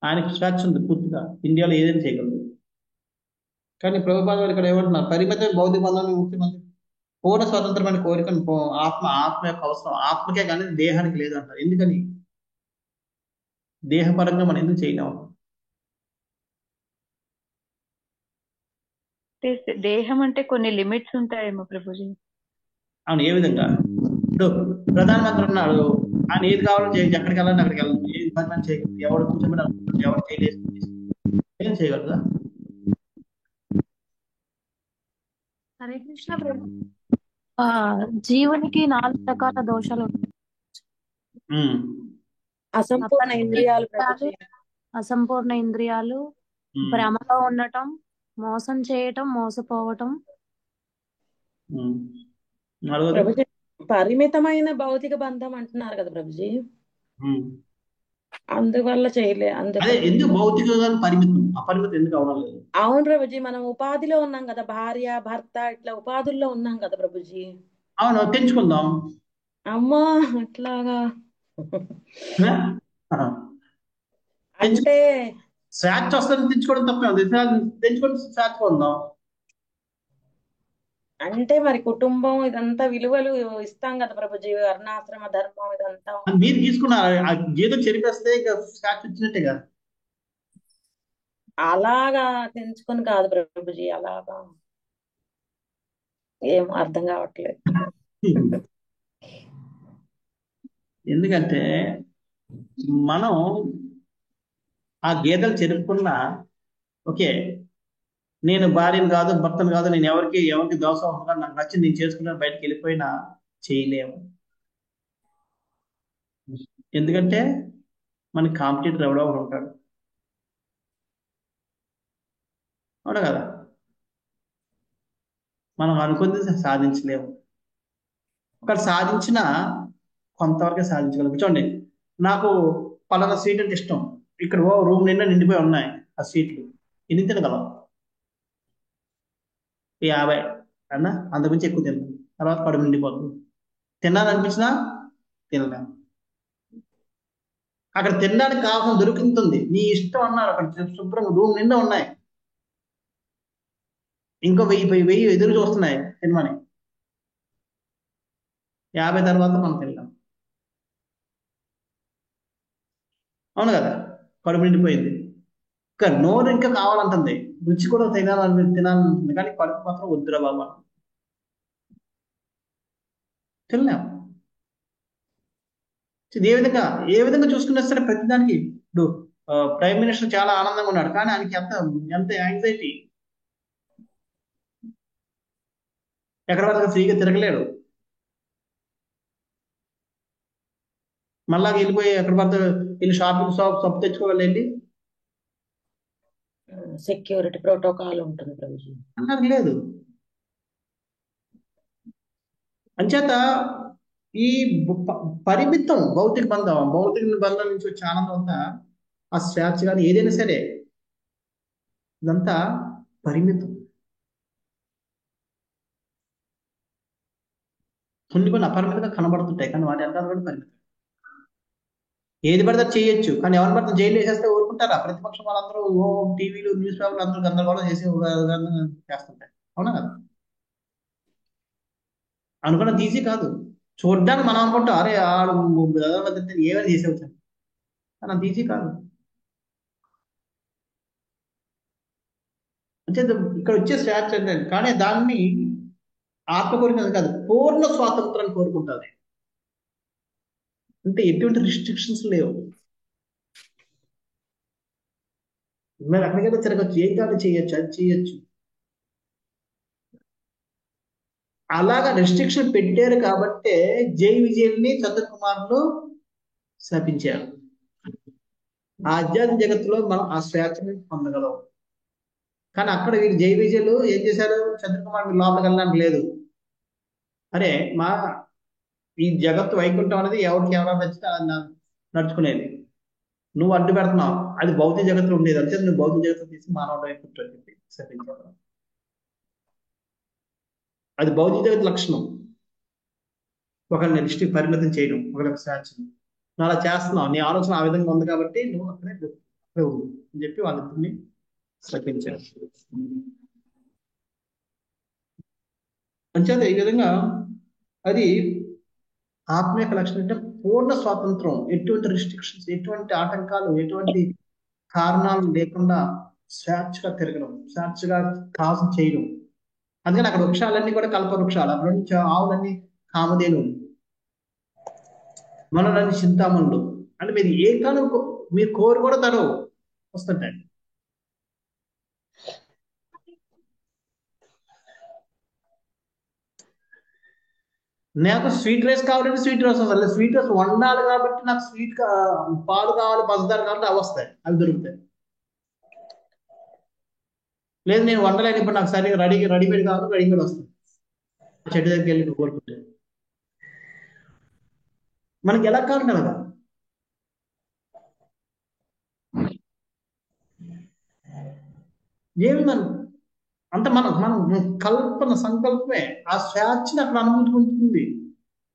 ఆయనకి స్వేచ్ఛ ఉంది పూర్తిగా, ఇండియాలో ఏదైనా చేయగలడు. కానీ ప్రభుపాద వారు ఇక్కడ ఏమంటున్నారు? పరిమిత భౌతిక బంధం ముక్తి మంది పూర్ణ స్వతంత్రమైన కోరికను ఆత్మ యొక్క అవసరం ఆత్మకే కానీ దేహానికి లేదు అంటారు. ఎందుకని? దేహపరంగా మనం ఎందుకు చేయలేము? దేహం అంటే కొన్ని లిమిట్స్ ఉంటాయేమో ప్రభుజీ. అవును, ఏ విధంగా? ఇప్పుడు ప్రధానమంత్రి ఉన్నాడు, ఆయన ఏది కావాలో చేయొచ్చు, ఎక్కడికి వెళ్ళాలని అక్కడికి వెళ్ళాలి, ఏది పని పని చేయగలదు, ఎవరు కూర్చోమని ఎవరు చేయలేదు, ఏం చేయగలరా? హరే కృష్ణ ప్రభు. జీవునికి 4 రకాల దోషాలు ఉంటాయి. అసంపూర్ణ ఇంద్రియాలు ప్రభుజీ. అసంపూర్ణ ఇంద్రియాలు, భ్రమలో ఉండటం, మోసం చేయటం, మోసపోవటం. ప్రభుజీ పరిమితమైన భౌతిక బంధం అంటున్నారు కదా ప్రభుజీ, అందువల్ల చేయలే. ఎందుకు భౌతికంగా పరిమితం, అపరిమితం ఎందుకు అవడం లేదు? అవును ప్రభుజీ, మనం ఉపాధిలో ఉన్నాం కదా, భార్య భర్త ఇట్లా ఉపాధుల్లో ఉన్నాం కదా ప్రభుజీ. అవును, తెంచుకుందాం. అమ్మా అట్లాగా అంటే స్వేచ్ఛ వస్తుంది, తెచ్చుకోవడం తప్పే ఉంది, తెంచుకొని స్వేచ్ఛ పొందాం అంటే మరి కుటుంబం ఇదంతా విలువలు ఇస్తాం కదా ప్రభుజీ, వర్ణాశ్రమ ధర్మం ఇదంతా మీరు తీసుకున్నారు. ఆ జీవితం చెరిపేస్తే ఇక స్వేచ్ఛ వచ్చినట్టే కదా. అలాగా తెంచుకొని కాదు ప్రభుజీ, అలాగా ఏం అర్థం కావట్లేదు. ఎందుకంటే మనం ఆ గీతలు చెరుపుకున్నా, ఓకే నేను భార్యను కాదు భర్తను కాదు, నేను ఎవరికి దోషం అవకుండా నాకు నచ్చింది నేను చేసుకున్నాను, బయటకు వెళ్ళిపోయినా చేయలేము. ఎందుకంటే మనకి కాంపిటేటర్ ఎవడో ఒకడు ఉంటాడు. అవునా కదా? మనం అనుకుంది సాధించలేము. ఒకటి సాధించినా కొంతవరకే సాధించగలం. చూడండి, నాకు పలానా స్వీట్ అంటే ఇష్టం. ఇక్కడ రూమ్ నిండా నిండిపోయి ఉన్నాయి ఆ స్వీట్లు. ఎన్ని తినగలం? 50 అన్నా, అంతకుమించి ఎక్కువ తింటాం. తర్వాత కడుపు నిండిపోతుంది. తినాలనిపించినా తినలేము. అక్కడ తినడానికి కావాల్సిన దొరుకుతుంది, నీ ఇష్టం అన్నారు. అక్కడ శుభ్రంగా రూమ్ నిండా ఉన్నాయి. ఇంకో 1000 ఎదురు చూస్తున్నాయి తినమని. 50 తర్వాత మనం తినలేం. అవును కదా? కడుపు నిండిపోయింది. ఇంకా నోరు ఇంకా కావాలంటుంది, రుచి కూడా తినాలనుకుంటుంది, కానీ కడుపు మాత్రం వద్దురా బాబా, తినలేం. ఇది ఏ విధంగా చూసుకున్నా సరే ప్రతిదానికి. ఇప్పుడు ప్రైమ్ మినిస్టర్ చాలా ఆనందంగా ఉన్నాడు, కానీ ఆయనకి ఎంత ఎంత యాంగ్జైటీ. ఎక్కడ వరకు ఫ్రీగా తిరగలేడు. మళ్ళా వెళ్ళిపోయి ఎక్కడ పడితే వెళ్ళి షాపింగ్ సబ్బు తెచ్చుకోవాలి. సెక్యూరిటీ ప్రోటోకాల్ ఉంటుంది ప్రభుజీ. అన్నది లేదు. అంచేత ఈ పరిమితం భౌతిక బంధం నుంచి వచ్చే ఆనందం అంతా, ఆ స్వేచ్ఛ కానీ ఏదైనా సరే, ఇదంతా పరిమితం. కొన్ని అపరిమితంగా కనబడుతుంటాయి, కానీ వాటి అంతా కూడా పరిమితం. ఏది పడితే చేయొచ్చు, కానీ ఎవరిని పడితే జైలు వేసేస్తే ఊరుకుంటారా? ప్రతిపక్షం వాళ్ళందరూ టీవీలు న్యూస్ పేపర్లు అందరూ గందరగోళం చేసి చేస్తుంటాయి. అవునా కదా? అనుకున్నది ఈజీ కాదు. చూడ్డానికి మనం అనుకుంటాం, అరే ఆడు ఏమైనా చేసేవచ్చు, కానీ అంత ఈజీ కాదు. అంటే ఇక్కడ వచ్చే స్వేచ్ఛ అంటే, కానీ దాన్ని ఆత్మ కోరిక కాదు, పూర్ణ స్వాతంత్రాన్ని కోరుకుంటుంది. అంటే ఎటువంటి రిస్ట్రిక్షన్స్ లేవు. మరి అక్కడికైనా తిరగచ్చు, ఏం కాదు చేయొచ్చు, అది చేయొచ్చు. అలాగా రెస్ట్రిక్షన్ పెట్టారు కాబట్టే జై విజయల్ని చంద్రకుమార్లు శపించారు. ఆ ఆధ్యాత్మిక జగత్తులో మనం ఆ స్వేచ్ఛని పొందగలం. కానీ అక్కడ వీళ్ళు జై విజయలు ఏం చేశారు? చంద్రకుమార్ లోపలికి వెళ్ళడానికి లేదు. అరే ఈ జగత్తు వైకుంఠం అనేది ఎవరికి ఎవరైనా నచ్చితే నడుచుకునేది. నువ్వు అడ్డు పెడుతున్నావు, అది భౌతిక జగత్తులో ఉండేది. అంటే నువ్వు భౌతిక జగత్తు తీసి మానవుడు వైపు అని చెప్పి శపించారు. అది భౌతిక జగత్ లక్షణం, ఒకరిని పరిమితం చేయడం, ఒకరికి స్వేచ్ఛను. నువ్వు అలా చేస్తున్నావు, నీ ఆలోచన ఆ విధంగా ఉంది కాబట్టి నువ్వు అక్కడే ఉండు అని చెప్పి వాళ్ళిద్దరిని శపించారు. అంచేత ఈ విధంగా అది ఆత్మ యొక్క లక్షణం అంటే పూర్ణ స్వాతంత్రం, ఎటువంటి రిస్ట్రిక్షన్స్, ఎటువంటి ఆటంకాలు, ఎటువంటి కారణాలు లేకుండా స్వేచ్ఛగా తిరగడం, స్వేచ్ఛగా కాసం చేయడం. అందుకని అక్కడ వృక్షాలన్నీ కూడా కల్ప వృక్షాలు. అక్కడ నుంచి ఆవులన్నీ కామధేను, మనలన్నీ చింతామణులు. అంటే మీరు ఏ కాలం మీరు కోరు కూడా తను వస్తుంటాయి. నాకు స్వీట్ రైస్ కావాలంటే స్వీట్ రైస్ వస్తుంది. స్వీట్ రైస్ వండాలి కాబట్టి నాకు పాలు కావాలి, పంచదార కావాలి, అవి వస్తాయి, అవి దొరుకుతాయి. లేదు నేను వండలేను, ఇప్పుడు నాకు సరిగ్గా రెడీమేడ్ కావాలి, రెడీమేడ్ వస్తుంది. చెట్టు దగ్గరికి వెళ్ళి కోరుకుంటే మనకి ఎలా కావాలి కదా. ఏమి అంత మనం కల్పన సంకల్పమే ఆ స్వేచ్ఛని అక్కడ అనుభూతి పొందుతుంది.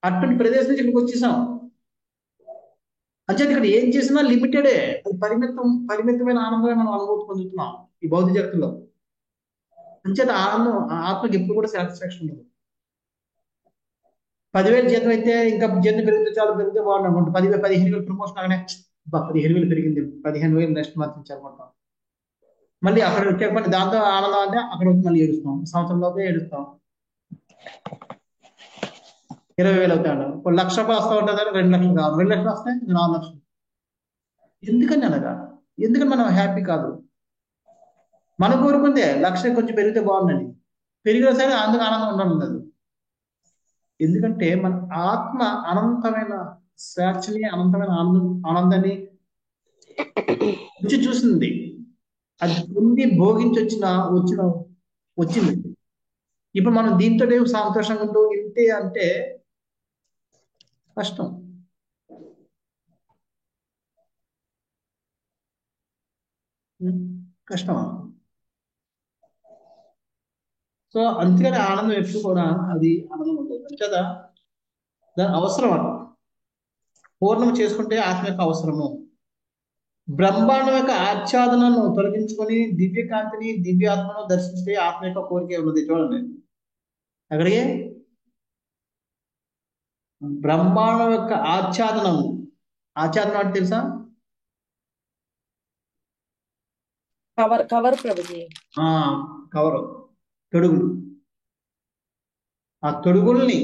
అటువంటి ప్రదేశం నుంచి ఇక్కడికి వచ్చేసాం. అంటే ఇక్కడ ఏం చేసినా లిమిటెడే, అది పరిమితమైన ఆనందమే మనం అనుభూతి పొందుతున్నాం ఈ భౌతిక జగత్తులో. అంచేత ఆనందం ఆత్మకి ఎప్పుడు కూడా సాటిస్ఫాక్షన్ ఉండదు. 10,000 జీతం అయితే ఇంకా జీతం పెరిగితే చాలా పెరిగితే బాగుంది అనుకుంటాం. 15,000 ప్రమోషన్ అవనే 15,000 పెరిగింది, 15,000 నెక్స్ట్ మంత్ ఇచ్చారనుకుంటాం. మళ్ళీ అక్కడ వచ్చే దాంతో ఆనందం అంటే అక్కడ వచ్చి మళ్ళీ ఏడుస్తాం, సంవత్సరంలోపే ఏడుస్తాం. 20,000 అవుతాడు, 1,00,000 రూపాయలు వస్తూ ఉంటుంది, 2 లక్షలు కావాలి, 2 లక్షలు వస్తాయి, 4 లక్షలు. ఎందుకని అలాగా? ఎందుకని మనం హ్యాపీ కాదు? మనం కోరుకుంటే 1,00,000 కొంచెం పెరిగితే బాగుందండి, పెరిగినా సరే అందుకు ఆనందం ఉండడం లేదు. ఎందుకంటే మన ఆత్మ అనంతమైన స్వేచ్ఛని అనంతమైన ఆనందాన్ని రుచి చూసింది. అది పొంది భోగించి వచ్చింది. ఇప్పుడు మనం దీంతో సంతోషంగా ఉంటూ ఇంతే అంటే కష్టం. కష్టం. సో అందుకని ఆనందం ఎప్పుడు కూడా అది ఆనందం ఉంటుంది కదా, దాని అవసరం అట. పూర్ణం చేసుకుంటే ఆత్మ యొక్క అవసరము. బ్రహ్మాండం యొక్క ఆచ్ఛాదనను తొలగించుకొని దివ్యకాంతిని దివ్యాత్మను దర్శించే ఆత్మ యొక్క కోరిక ఉన్నది. చూడండి అక్కడికి బ్రహ్మాండం యొక్క ఆచ్ఛాదనం అంటే తెలుసా? కవర్ ప్రభుజీ. కవరు, తొడుగులు. ఆ తొడుగుల్ని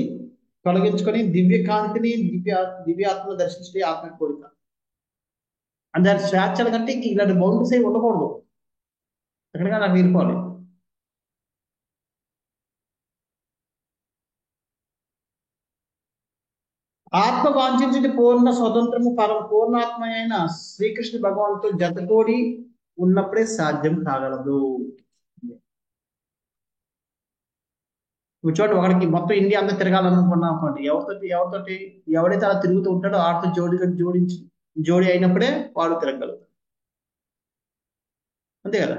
తొలగించుకొని దివ్యకాంతిని దివ్యాత్మను దర్శించే ఆత్మ కోరిక. అంటే స్వేచ్ఛల కంటే ఇలాంటి బౌండరీస్ అయి ఉండకూడదు. ఎక్కడిగా నాకు వెళ్ళిపోవాలి. ఆత్మ వాంఛించిన పూర్ణ స్వతంత్రము పూర్ణాత్మ అయిన శ్రీకృష్ణ భగవాన్తో జతతోడి ఉన్నప్పుడే సాధ్యం కాగలదు. చూడండి, ఒకడికి మొత్తం ఇండియా అంతా తిరగాలనుకున్నాం అనుకోండి, ఎవరితోటి ఎవడైతే అలా తిరుగుతూ ఉంటాడో ఆడితో జోడి అయినప్పుడే వాడు తిరగలదు. అంతే కదా.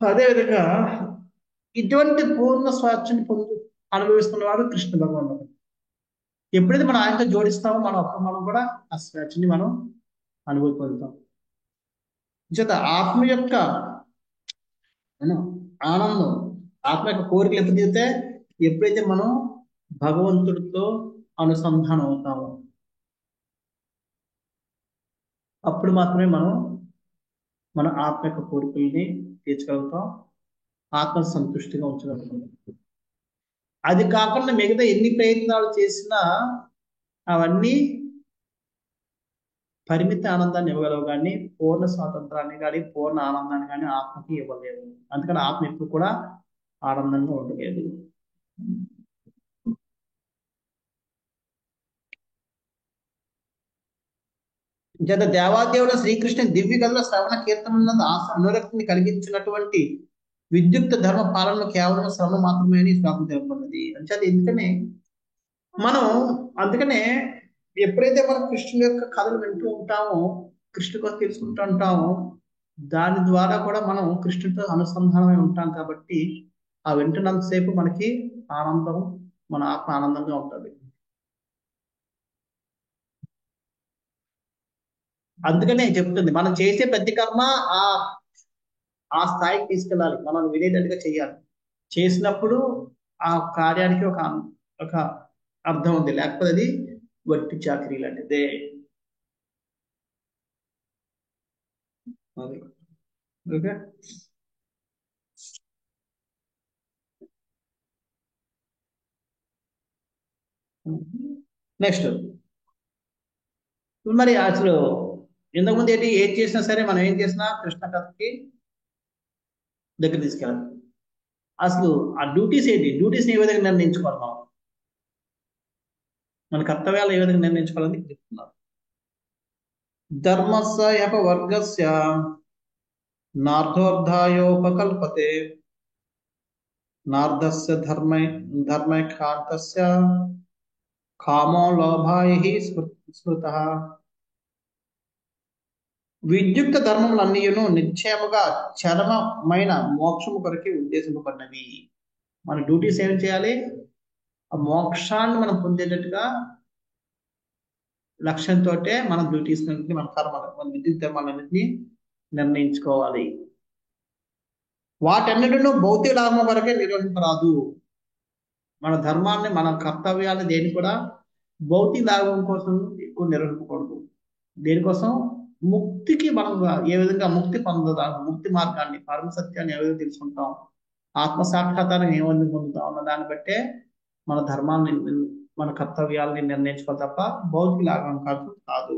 అదేవిధంగా ఇటువంటి పూర్ణ స్వేచ్ఛని అనుభవిస్తున్నవాడు కృష్ణ భగవానుడు. ఎప్పుడైతే మనం ఆయనతో జోడిస్తామో మనం కూడా ఆ స్వేచ్ఛని మనం అనుభవిస్తాం. చేత ఆత్మ యొక్క ఆనందం, ఆత్మ యొక్క కోరికలు ఎప్పుడు తీరితే ఎప్పుడైతే మనం భగవంతుడితో అనుసంధానం అవుతామో అప్పుడు మాత్రమే మనం మన ఆత్మ యొక్క కోరికల్ని తీర్చగలుగుతాం, ఆత్మ సంతుష్టిగా ఉంచగలుగుతాం. అది కాకుండా మిగతా ఎన్ని ప్రయత్నాలు చేసినా అవన్నీ పరిమిత ఆనందాన్ని ఇవ్వగలవు, కానీ పూర్ణ స్వాతంత్రాన్ని కానీ పూర్ణ ఆనందాన్ని కానీ ఆత్మకి ఇవ్వలేవు. అందుకని ఆత్మ ఎప్పుడు కూడా ఆనందంగా ఉండలేదు. జత దేవాదేవుల శ్రీకృష్ణ దివ్య గదుల శ్రవణ కీర్తనలను అనురక్తిని కలిగించినటువంటి విద్యుక్త ధర్మ పాలనలో కేవలం శ్రవణ మాత్రమే అని శ్లోకం తెలుపబడినది. అంటే అందుకనే ఎప్పుడైతే మనం కృష్ణుని యొక్క కథలు వింటూ ఉంటామో, కృష్ణు కోసం తెలుసుకుంటూ ఉంటామో, దాని ద్వారా కూడా మనం కృష్ణుడితో అనుసంధానమై ఉంటాం. కాబట్టి ఆ వింటున్నంతసేపు మనకి ఆనందం, మన ఆత్మ ఆనందంగా ఉంటుంది. అందుకనే చెప్తుంది, మనం చేసే ప్రతి కర్మ ఆ స్థాయికి తీసుకెళ్ళాలి. మనం వినేటట్టుగా చేయాలి. చేసినప్పుడు ఆ కార్యానికి ఒక అర్థం ఉంది, లేకపోతే అది వట్టి చాకరీ లాంటిదే. ఓకే, నెక్స్ట్ మరి అసలు ఇంతకుముందు ఏది చేసినా సరే మనం ఏం చేసినా కృష్ణ కథకి దగ్గర తీసుకెళ్ళాలి. అసలు ఆ డ్యూటీస్ ఏంటి, డ్యూటీస్ని ఏ విధంగా నిర్ణయించుకోవాలి, మన కర్తవ్యాలు ఏ విధంగా నిర్ణయించుకోవాలని చెప్తున్నారు. ధర్మస్య వర్గస్య నార్థోర్ధాయోపకల్పతే నార్ధస్య ధర్మైకాంతస్య కామో లోభాయః స్మృతః. విద్యుక్త ధర్మములన్నీయును నిశ్చయముగా చరమమైన మోక్షము కొరకే ఉద్దేశింపబడినవి. మన డ్యూటీస్ ఏం చేయాలి, ఆ మోక్షాన్ని మనం పొందేటట్టుగా లక్ష్యంతో మన డ్యూటీస్ మన కర్మలు, మన విద్యుత్ ధర్మాలన్నింటినీ నిర్ణయించుకోవాలి. వాటన్నిటిను భౌతిక లాభం వరకే నిర్వహింపరాదు. మన ధర్మాన్ని, మన కర్తవ్యాన్ని దేని కూడా భౌతిక లాభం కోసం ఎక్కువ నిర్వహించకూడదు. దేనికోసం, ముక్తికి మనం ఏ విధంగా ముక్తి పొందుతాం, ముక్తి మార్గాన్ని, పరమ సత్యాన్ని ఏ విధంగా తెలుసుకుంటాం, ఆత్మ సాక్షాత్కారాన్ని ఏ విధంగా పొందుతాం అన్న దాన్ని బట్టే మన ధర్మాన్ని, మన కర్తవ్యాలని నిర్ణయించుకోవాలి తప్ప భౌతిక లాభం కాదు.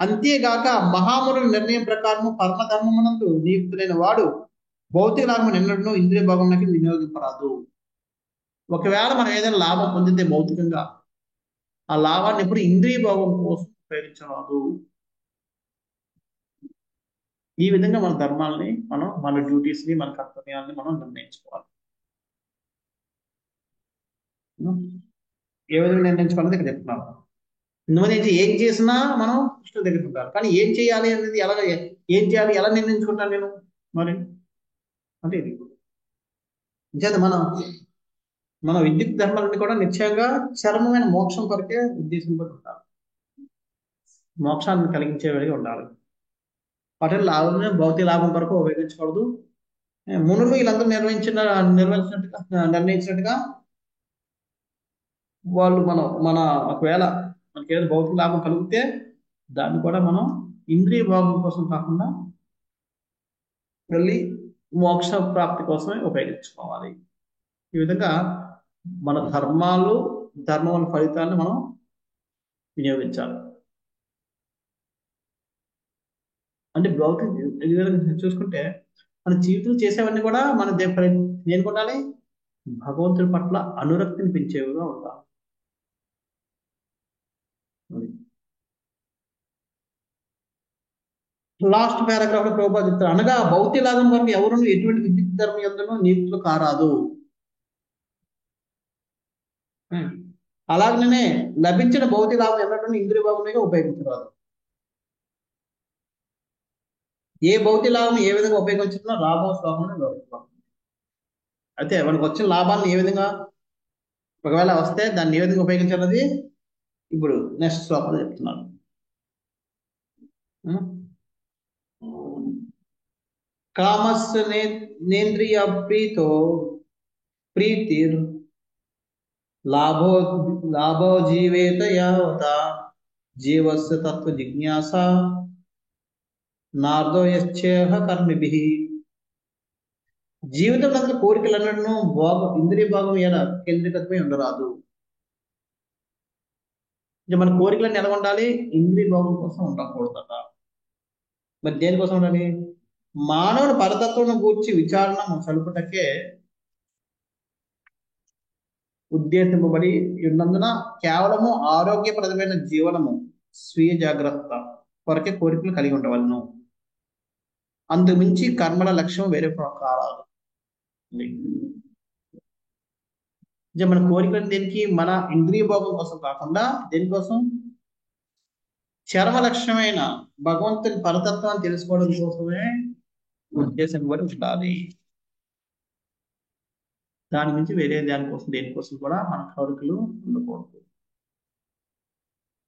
అంతేగాక మహామునుల నిర్ణయం ప్రకారము పరమధర్మమునందు నియుక్తులైన వాడు భౌతిక లాభం ఎన్నడూ ఇంద్రియ భోగంలోకి వినియోగింపరాదు. ఒకవేళ మనం ఏదైనా లాభం పొందితే భౌతికంగా ఆ లాభాన్ని ఎప్పుడు ఇంద్రియ భోగం కోసం ఉపయోగించరాదు. ఈ విధంగా మన ధర్మాలని మన డ్యూటీస్ ని మన కర్తవ్యాన్ని మనం నిర్ణయించుకోవాలి. ఏ విధంగా నిర్ణయించుకోవాలని ఇక్కడ చెప్తున్నాను. నువ్వు ఏం చేసినా మనం కృష్ణుడి దగ్గర ఉండాలి. కానీ ఏం చేయాలి అనేది ఏం చేయాలి ఎలా నిర్ణయించుకుంటాను నేను మరి అంటే ఇది చేత మన విద్యుత్ ధర్మాలన్నీ కూడా నిశ్చయంగా చరమమైన మోక్షం కొరకే ఉద్దేశింపబడి ఉండాలి. మోక్షాన్ని కలిగించేవాడిగా ఉండాలి. వాటి లాభం భౌతిక లాభం కొరకు ఉపయోగించకూడదు. మునులు వీళ్ళందరూ నిర్ణయించినట్టుగా వాళ్ళు ఒకవేళ మనకి ఏదో భౌతిక లాభం కలిగితే దాన్ని కూడా మనం ఇంద్రియ భాగం కోసం కాకుండా వెళ్ళి మోక్ష ప్రాప్తి కోసమే ఉపయోగించుకోవాలి. ఈ విధంగా మన ధర్మం ఫలితాలను మనం వినియోగించాలి. అంటే భౌతిక ఈ విధంగా చూసుకుంటే మన జీవితం చేసేవన్నీ కూడా మన దేని కొనాలి భగవంతుడి పట్ల అనురక్తిని పెంచేవిగా ఉండాలి. లాస్ట్ పారాగ్రాఫ్ లో ప్రభుపాద చెప్తారు, అనగా భౌతిక లాభం వరకు ఎవరు ఎటువంటి విద్యుత్ ధర్మం ఎందులో నియుక్తులు కారాదు. అలాగనే లభించిన భౌతిక లాభం ఎన్నటువంటి ఇంద్రియ భాగంగా ఉపయోగించరాదు. ఏ భౌతిక లాభం ఏ విధంగా ఉపయోగించుతున్నా రాబో శ్లోకంలో వివరిస్తాం. అయితే మనకు వచ్చిన లాభాలను ఏ విధంగా ఒకవేళ వస్తే దాన్ని ఏ విధంగా ఉపయోగించాలన్నది ఇప్పుడు నెక్స్ట్ శ్లోకంలో చెప్తున్నాను. కామస్య నేంద్రియ ప్రీతో ప్రీతిర్ లాభో జీవేత యావత జీవస్య తత్వ జిజ్ఞాస నార్దో యశ్చేహ కర్మిభిః. జీవితం అంతా కోరికలన్నను ఇంద్రియ భాగం ఎలా కేంద్రీకృతమై ఉండరాదు. మన కోరికలన్నీ ఎలా ఉండాలి? ఇంద్రియ భాగం కోసం ఉండకూడదట. మరి దేనికోసం ఉండాలి? మానవుని పరతత్వం గూర్చి విచారణ సలుపుటకే ఉద్దేశింపబడి ఉన్నందున కేవలము ఆరోగ్యప్రదమైన జీవనము స్వీయ జాగ్రత్త కొరకే కోరికలు కలిగి ఉండవలను. అందుమించి కర్మల లక్ష్యం వేరే కారాదు. మన కోరికలు దేనికి? మన ఇంద్రియ భోగం కోసం కాకుండా దేనికోసం? చరమ లక్ష్యమైన భగవంతుని పరతత్వాన్ని తెలుసుకోవడం కోసమే ఉద్దేశం కూడా ఉండాలి. దాని నుంచి వేరే దేనికోసం కూడా మన కోరికలు ఉండకూడదు.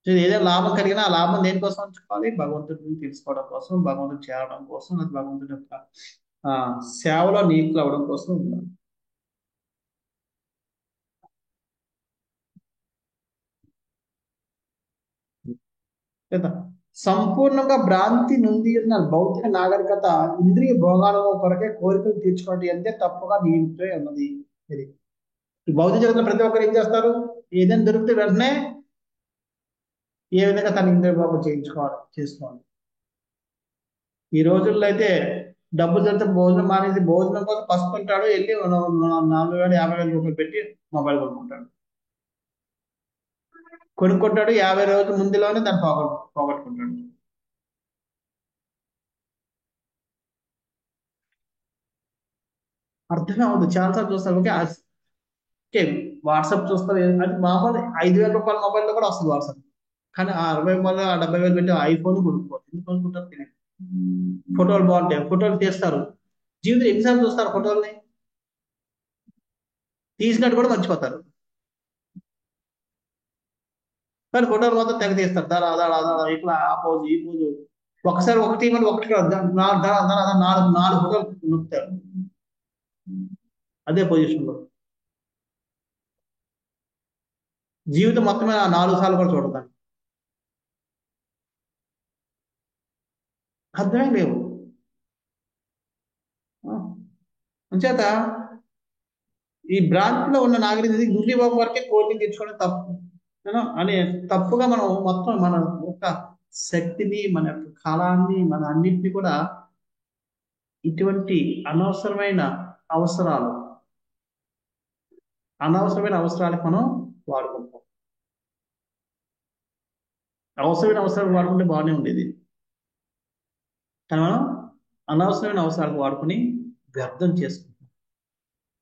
ఏదైనా లాభం కలిగినా ఆ లాభం దేనికోసం ఉంచుకోవాలి? భగవంతుడిని తెలుసుకోవడం కోసం, భగవంతుని చేరడం కోసం, అది భగవంతుడి యొక్క సేవలో నీకులు అవడం కోసం ఉండాలి. లేదా సంపూర్ణంగా భ్రాంతి నుండి ఉన్న భౌతిక నాగరికత ఇంద్రియ భోగానుభవం కొరకే కోరికలు తీర్చుకోవడం అంతే తప్పుగా నియమితే ఉన్నది. ఇది ఈ భౌతిక జగత్తులో ప్రతి ఒక్కరు ఏం చేస్తారు? ఏదైనా దొరికితే వెంటనే ఏ విధంగా తన ఇంద్రియ భోగం చేసుకోవాలి. ఈ రోజుల్లో అయితే డబ్బులు దొరికితే భోజనం మానేసి భోజనం కోసం పసుకుంటాడు, వెళ్ళి 40,000 50,000 రూపాయలు పెట్టి మొబైల్ కొనుక్కుంటాడు. కొనుక్కుంటాడు, 50 రోజుల ముందులోనే దాన్ని పోగొట్టుకుంటాడు. అర్థమే అవ్వదు. చాలాసార్లు చూస్తారు. ఓకే వాట్సాప్ చూస్తారు, అది మామూలు 5,000 రూపాయల మొబైల్లో కూడా వస్తుంది వాట్సాప్. కానీ ఆ 60,000 ఆ 70,000 పెట్టి ఐఫోన్ కొనుక్కోవచ్చు. ఎందుకు కొనుక్కుంటారు తెలియదు. ఫోటోలు బాగుంటాయి, ఫోటోలు తీస్తారు. జీవితం ఎన్నిసార్లు చూస్తారు ఫోటోల్ని? తీసినట్టు కూడా మర్చిపోతారు. కానీ ఫోటోలు మాత్రం తెగ తీస్తారు. ఇట్లా ఆ పోజు ఈ పోజు. ఒకసారి ఒకటి కాదు, 4 ఫోటోలు నొక్కుతారు అదే పొజిషన్ లో. జీవితం మొత్తమే 4 సార్లు కూడా చూడతాను. అర్థమే లేవు. అంచేత ఈ భ్రాంతిలో ఉన్న నాగరికత ఇంద్రియ భోగం వరకే కోరికలు తీర్చుకోవడం తప్పు అని తప్పుగా మనం మొత్తం మన యొక్క శక్తిని, మన యొక్క కాలాన్ని, మన అన్నింటినీ కూడా ఇటువంటి అనవసరమైన అవసరాలు అనవసరమైన అవసరాలకు మనం వాడుకుంటాం. అవసరమైన అవసరాలకు వాడుకుంటే బాగానే ఉండేది, కానీ మనం అనవసరమైన అవసరాలకు వాడుకుని వ్యర్థం చేసుకుంటాం.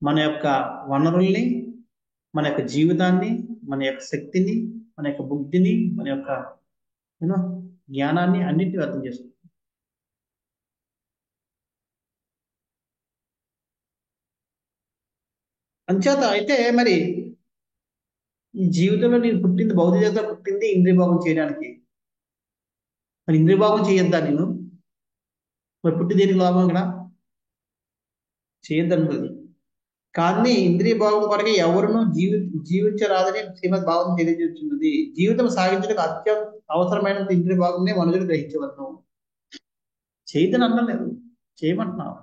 మన యొక్క వనరుల్ని, మన యొక్క జీవితాన్ని, మన యొక్క శక్తిని, మన యొక్క బుద్ధిని, మన యొక్క జ్ఞానాన్ని అన్నింటినీ వ్యర్థం చేసుకుంటాం. అంచేత అయితే మరి ఈ జీవితంలో నేను పుట్టింది, భౌతిక జగత్తులో పుట్టింది ఇంద్రియ భోగం చేయడానికి. మరి ఇంద్రియ భోగం చేయొద్దా నేను? మరి పుట్టి దేనికి లాభం ఇక్కడ? చేయొద్దన్నది. కానీ ఇంద్రియ భోగం కొరకు ఎవరునూ జీవించరాదని శ్రీమద్ భాగవతం తెలియజేస్తున్నది. జీవితం సాగించడానికి అత్యంత అవసరమైనంత ఇంద్రియ భాగంనే మనుషులు గ్రహించవలను. చేయదని అనలేదు, చేయమంటున్నావు.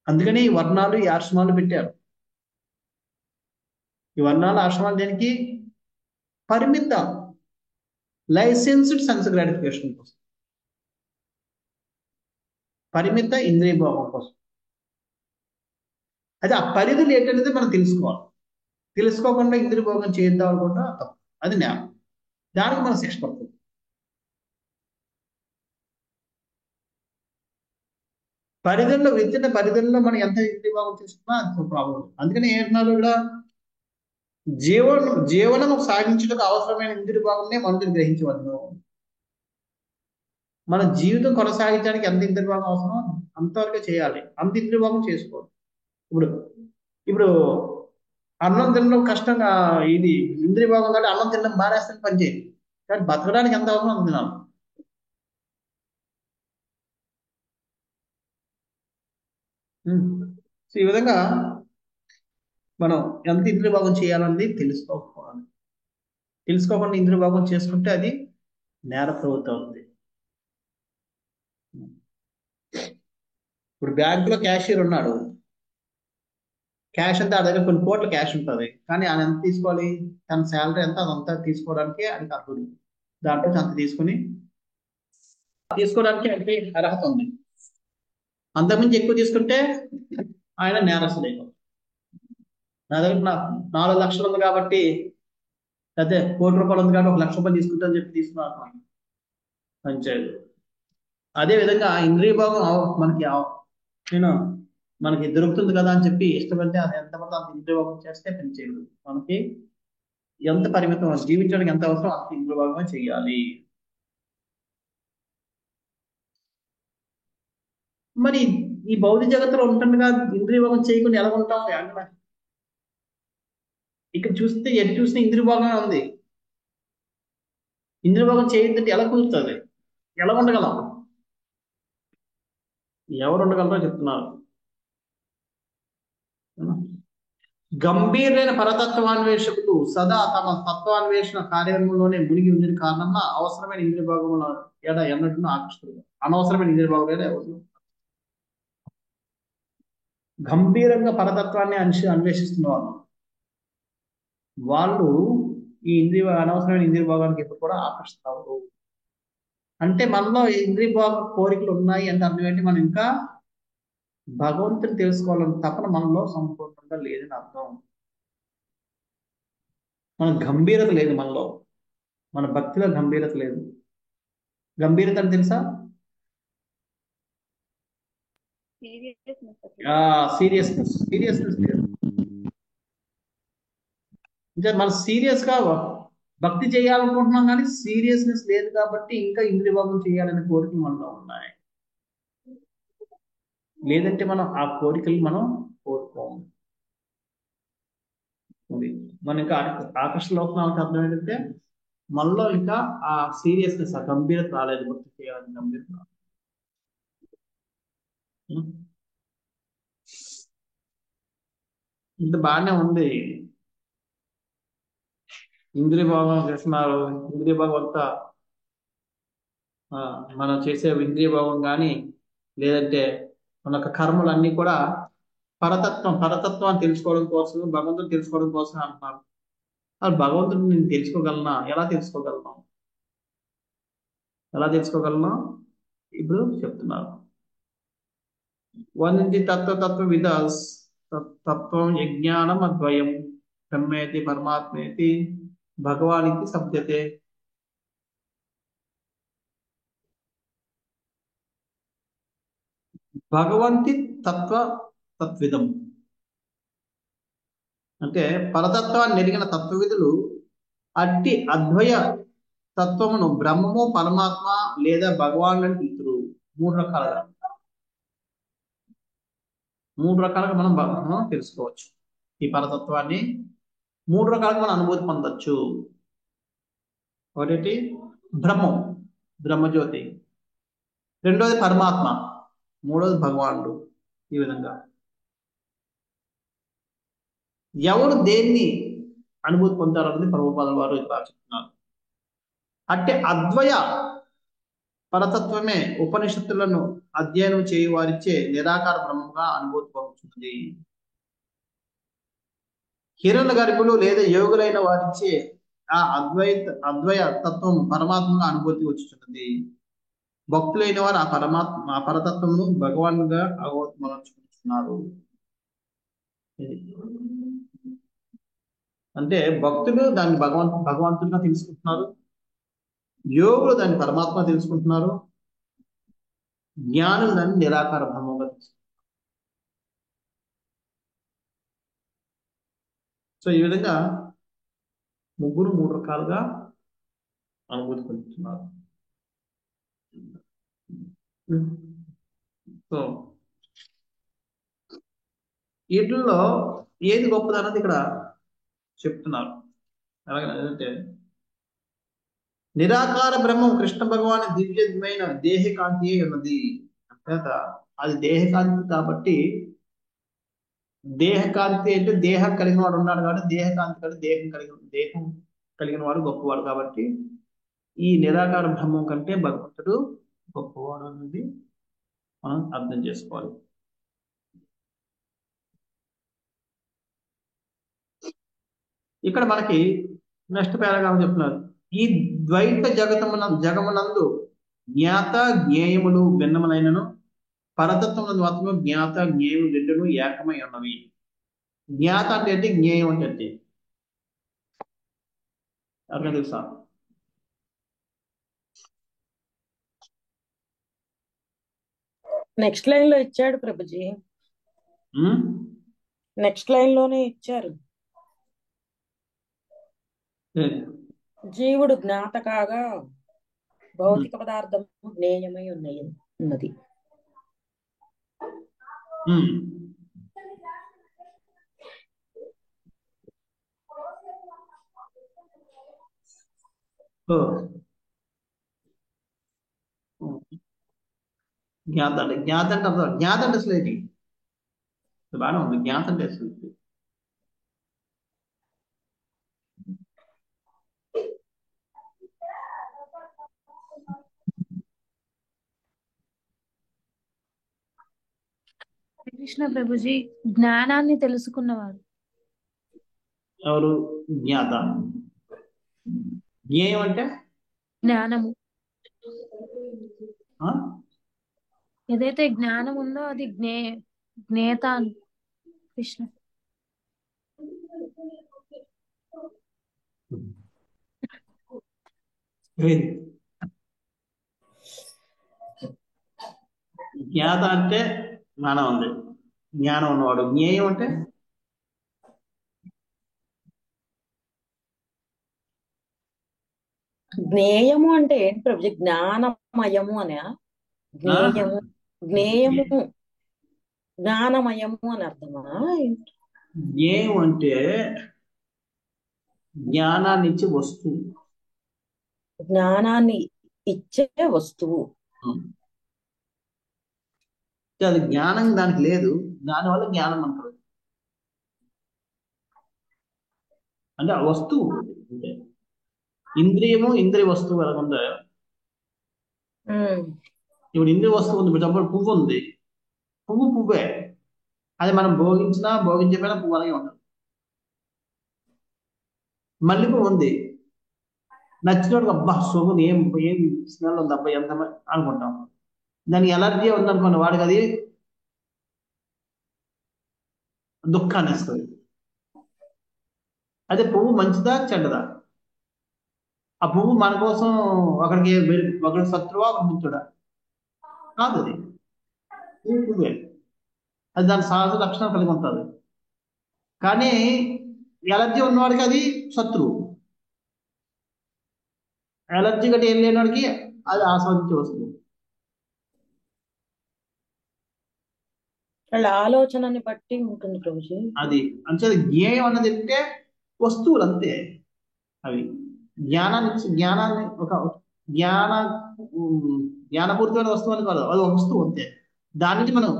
అందుకని ఈ వర్ణాలు, ఈ ఆశ్రమాలు పెట్టారు. ఈ వర్ణాలు, ఆశ్రమాలు దేనికి? పరిమిత లైసెన్స్డ్ సెన్స్ గ్రాటిఫికేషన్ కోసం, పరిమిత ఇంద్రియ భోగం కోసం. అయితే ఆ పరిధులు ఏంటనేది మనం తెలుసుకోవాలి. తెలుసుకోకుండా ఇంద్రియ భోగం చేద్దాం అనుకుంటా తప్పు, అది నేరం. దానికి మనం శిక్ష పడుతుంది. పరిధుల్లో, విత్తిన పరిధుల్లో మనం ఎంత ఇంద్రియ భోగం చేసుకున్నా అది ప్రాబ్లం. అందుకని ఏమన్నారు ఇక్కడ? జీవనం సాగించడానికి అవసరమైన ఇంద్రియ భాగంనే మనుషులు గ్రహించవలను. మన జీవితం కొనసాగించడానికి ఎంత ఇంద్రియ భాగం అవసరమో అంతవరకు చేయాలి, అంత ఇంద్రియ భాగం చేసుకోవాలి. ఇప్పుడు ఇప్పుడు అన్నం తినడం కష్టంగా, ఇది ఇంద్రియ భాగం కాబట్టి అన్నం తినడం మానేస్తాను పని చేయాలి, కానీ బతకడానికి ఎంత అవసరం అంత తినాలి. సో ఈ విధంగా మనం ఎంత ఇంద్రియ భాగం చేయాలన్నది తెలుసుకోవాలి. తెలుసుకోకుండా ఇంద్రియ భాగం చేసుకుంటే అది నేర ప్రవృత్తి అవుతుంది. ఇప్పుడు బ్యాంకులో క్యాషియర్ ఉన్నాడు, క్యాష్ అంతా ఆ దగ్గర కొన్ని కోట్ల క్యాష్ ఉంటుంది, కానీ ఆయన ఎంత తీసుకోవాలి? తన శాలరీ ఎంత అదంతా తీసుకోవడానికి ఆయనకి అర్హుడు. దాంట్లో అంత తీసుకోవడానికి ఆయనకి అర్హత ఉంది. అంతకుమించి ఎక్కువ తీసుకుంటే ఆయన నేరస్తుడే. నా దగ్గర 4 లక్షలు ఉంది కాబట్టి, అదే 1 కోటి రూపాయలు ఉంది కాబట్టి 1 లక్ష రూపాయలు తీసుకుంటానని చెప్పి తీసుకున్నాను పంచాయతీ. అదే విధంగా ఇంద్రియ భాగం మనకి దొరుకుతుంది కదా అని చెప్పి ఇష్టపడితే అది ఎంత పడితే అంత ఇంద్రియ భాగం చేస్తే పని చేయదు. మనకి ఎంత పరిమితం, జీవించడానికి ఎంత అవసరం అంత ఇంద్రియ భాగమే చెయ్యాలి. మరి ఈ భౌతిక జగత్తులో ఉంటుండగా ఇంద్రియ భాగం చేయకుండా ఎలా ఉంటాం? ఇక్కడ చూస్తే ఎటు చూస్తే ఇంద్రియ భాగమే ఉంది. ఇంద్రియ భాగం చేయొద్దంటే ఎలా కుదురుతుంది? ఎలా ఉండగలం? ఎవరు ఉండగలరో చెప్తున్నారు. గంభీరైన పరతత్వాన్వేషకులు సదా తమ తత్వాన్వేషణ కార్యంలోనే మునిగి ఉండిన కారణంగా అవసరమైన ఇంద్రియ భాగముల ఎన్నడూ ఆకర్షితులు. అనవసరమైన ఇంద్రియ భాగం ఎవరు గంభీరంగా పరతత్వాన్ని అన్వేషిస్తున్న వాళ్ళు ఈ అనవసరమైన ఇంద్రియ భాగానికి ఎప్పుడు కూడా ఆకర్షిస్తారు. అంటే మనలో ఇంద్రియ భాగ కోరికలు ఉన్నాయి అంటే అర్థం ఏంటి? మనం ఇంకా భగవంతుని తెలుసుకోవాలని తపన మనలో సంపూర్ణంగా లేదని అర్థం. మన గంభీరత లేదు మనలో, మన భక్తిలో గంభీరత లేదు. గంభీరత అని తెలుసా? సీరియస్నెస్ లేదు. అంటే మనం సీరియస్ గా భక్తి చేయాలనుకుంటున్నాం కానీ సీరియస్నెస్ లేదు కాబట్టి ఇంకా ఇంద్రియ భాగం చేయాలనే కోరికలు మనలో ఉన్నాయి. లేదంటే మనం ఆ కోరికలు మనం కోరుకోము. మనం ఇంకా ఆకర్షణ అవుతున్నాం అర్థం ఏంటంటే మనలో ఇంకా ఆ సీరియస్నెస్, ఆ గంభీరత రాలేదు. భక్తి చేయాలని గంభీరత రాలేదు. ఇంత బాగానే ఉంది. ఇంద్రియ భాగం చేస్తున్నారు. ఇంద్రియ భాగం అంతా మనం చేసే ఇంద్రియ భాగం కానీ లేదంటే మన యొక్క కర్మలన్నీ కూడా పరతత్వాన్ని తెలుసుకోవడం కోసం, భగవంతుని తెలుసుకోవడం కోసం అంటున్నారు. అది భగవంతుని నేను తెలుసుకోగలనా? ఎలా తెలుసుకోగలనా? ఇప్పుడు చెప్తున్నారు. One in the tattva vidas తత్వం యజ్ఞానం అద్వయం బ్రహ్మేతి పరమాత్మేతి భగవానికి శబ్దతే. భగవంతి తత్విదం అంటే పరతత్వాన్ని ఎరిగిన తత్వవిధులు అట్టి అద్వయ తత్వమును బ్రహ్మము పరమాత్మ లేదా భగవాన్ అని పిలుతురు. మూడు రకాలుగా మనం తెలుసుకోవచ్చు. ఈ పరతత్వాన్ని మూడు రకాలుగా మనం అనుభూతి పొందొచ్చు. ఒకటి బ్రహ్మం, బ్రహ్మజ్యోతి. రెండోది పరమాత్మ, మూడోది భగవానుడు. ఈ విధంగా ఎవరు దేన్ని అనుభూతి పొందారన్నది ప్రభుపాదుల వారు ఇలా చెప్తున్నారు. అంటే అద్వయ పరతత్వమే ఉపనిషత్తులను అధ్యయనం చేయు వారిచ్చే నిరాకార బ్రహ్మంగా అనుభూతి పొందుతుంది. హిరణ్య గర్భులు లేదా యోగులైన వారిచ్చే ఆ అద్వయ తత్వం పరమాత్మగా అనుభూతి వచ్చుతున్నది. భక్తులైన వారు ఆ పరతత్వమును భగవానుగా అవగొట్టుకున్నారు. అంటే భక్తులు దాన్ని భగవంతుడిగా తెలుసుకుంటున్నారు, యోగులు దాన్ని పరమాత్మ తెలుసుకుంటున్నారు, జ్ఞానులు దాన్ని నిరాకార బ్రహ్మంగా తెలుసుకుంటున్నారు. సో ఈ విధంగా ముగ్గురు మూడు రకాలుగా అనుభూతి పొందుతున్నారు. సో వీటిల్లో ఏది గొప్పది అన్నది ఇక్కడ చెప్తున్నారు. అలాగే నిరాకార బ్రహ్మం కృష్ణ భగవాన్ దివ్యమైన దేహకాంతి ఉన్నది. అంతేత అది దేహకాంతి కాబట్టి, దేహకాంతి అంటే దేహం కలిగిన వాడు ఉన్నాడు కాబట్టి దేహకాంతి కంటే దేహం కలిగిన వాడు గొప్పవాడు కాబట్టి ఈ నిరాకార బ్రహ్మం కంటే భగవంతుడు గొప్పవాడు అనేది మనం అర్థం చేసుకోవాలి. ఇక్కడ మనకి నెక్స్ట్ పారాగ్రాఫ్ చెప్తున్నారు. ఈ ద్వైత జగమునందు జ్ఞాత జ్ఞేయములు భిన్నములైనను పరతత్వమునందు మాత్రమే జ్ఞాత జ్ఞేయములు రెండును ఏకమై ఉన్నవి. జ్ఞాత అంటే ఏంటి, జ్ఞేయం అంటే ఏంటి అర్థం తెలుసా? నెక్స్ట్ లైన్ లో ఇచ్చాడు ప్రభుజీ, నెక్స్ట్ లైన్ లోనే ఇచ్చారు. జీవుడు జ్ఞాత కాగా భౌతిక పదార్థం జ్ఞేయమై ఉన్నది. జ్ఞాత అంటే అర్థం. జ్ఞాత అంటే అసలు ఏంటి? బాగానే ఉంది. జ్ఞాత అంటే అసలు కృష్ణ ప్రభుజీ జ్ఞానాన్ని తెలుసుకున్నవాడు. ఎవరు జ్ఞాత? జ్ఞేయం అంటే జ్ఞానము. ఏదైతే జ్ఞానం ఉందో అది జ్ఞేత కృష్ణ. జ్ఞాత అంటే జ్ఞానం ఉంది, జ్ఞానం ఉన్నవాడు. జ్ఞేయం అంటే జ్ఞేయము అంటే ఏంటి ప్రభుజీ? జ్ఞానమయము అనే జ్ఞానమయము అని అర్థమా? జ్ఞేయం అంటే జ్ఞానాన్ని ఇచ్చే వస్తువు. జ్ఞానాన్ని ఇచ్చే వస్తువు. అది జ్ఞానం దానికి లేదు, దానివల్ల జ్ఞానం అంటారు. అంటే ఆ వస్తువు అంటే ఇంద్రియము, ఇంద్రియ వస్తువు ఎలా ఉందా? ఇప్పుడు ఇంద్రియ వస్తువు ఉంది, ఇప్పుడు పువ్వు ఉంది, పువ్వే. అది మనం భోగించకపోయినా పువ్వు అలాగే ఉంటుంది. మల్లెపువ్వు ఉంది, నచ్చినోడు అబ్బా శుభం ఏం స్మెల్ ఉంది అబ్బా ఎంత అనుకుంటాం. దానికి ఎలర్జీ ఉందనుకోండి, వాడికి అది దుఃఖాన్ని ఇస్తుంది. అదే పువ్వు మంచిదా చెడ్డదా? ఆ పువ్వు మన కోసం ఒకరికి శత్రువా ఒక మిత్రుడా? కాదు, అది పువ్వే. అది దాని సహజ లక్షణం కలిగి ఉంటుంది. కానీ ఎలర్జీ ఉన్నవాడికి అది శత్రువు, ఎలర్జీ గట్టి ఏం లేనివాడికి అది ఆస్వాదించే వస్తువు. వాళ్ళ ఆలోచనని బట్టి ఉంటుంది ప్రభుజీ. అది అంటే జ్ఞేయం అన్నది అంటే వస్తువులు అంతే. అవి జ్ఞానాన్ని ఒక జ్ఞాన జ్ఞానపూరితమైన వస్తువు అని కాదు, అది ఒక వస్తువు అంతే. దాని నుంచి మనం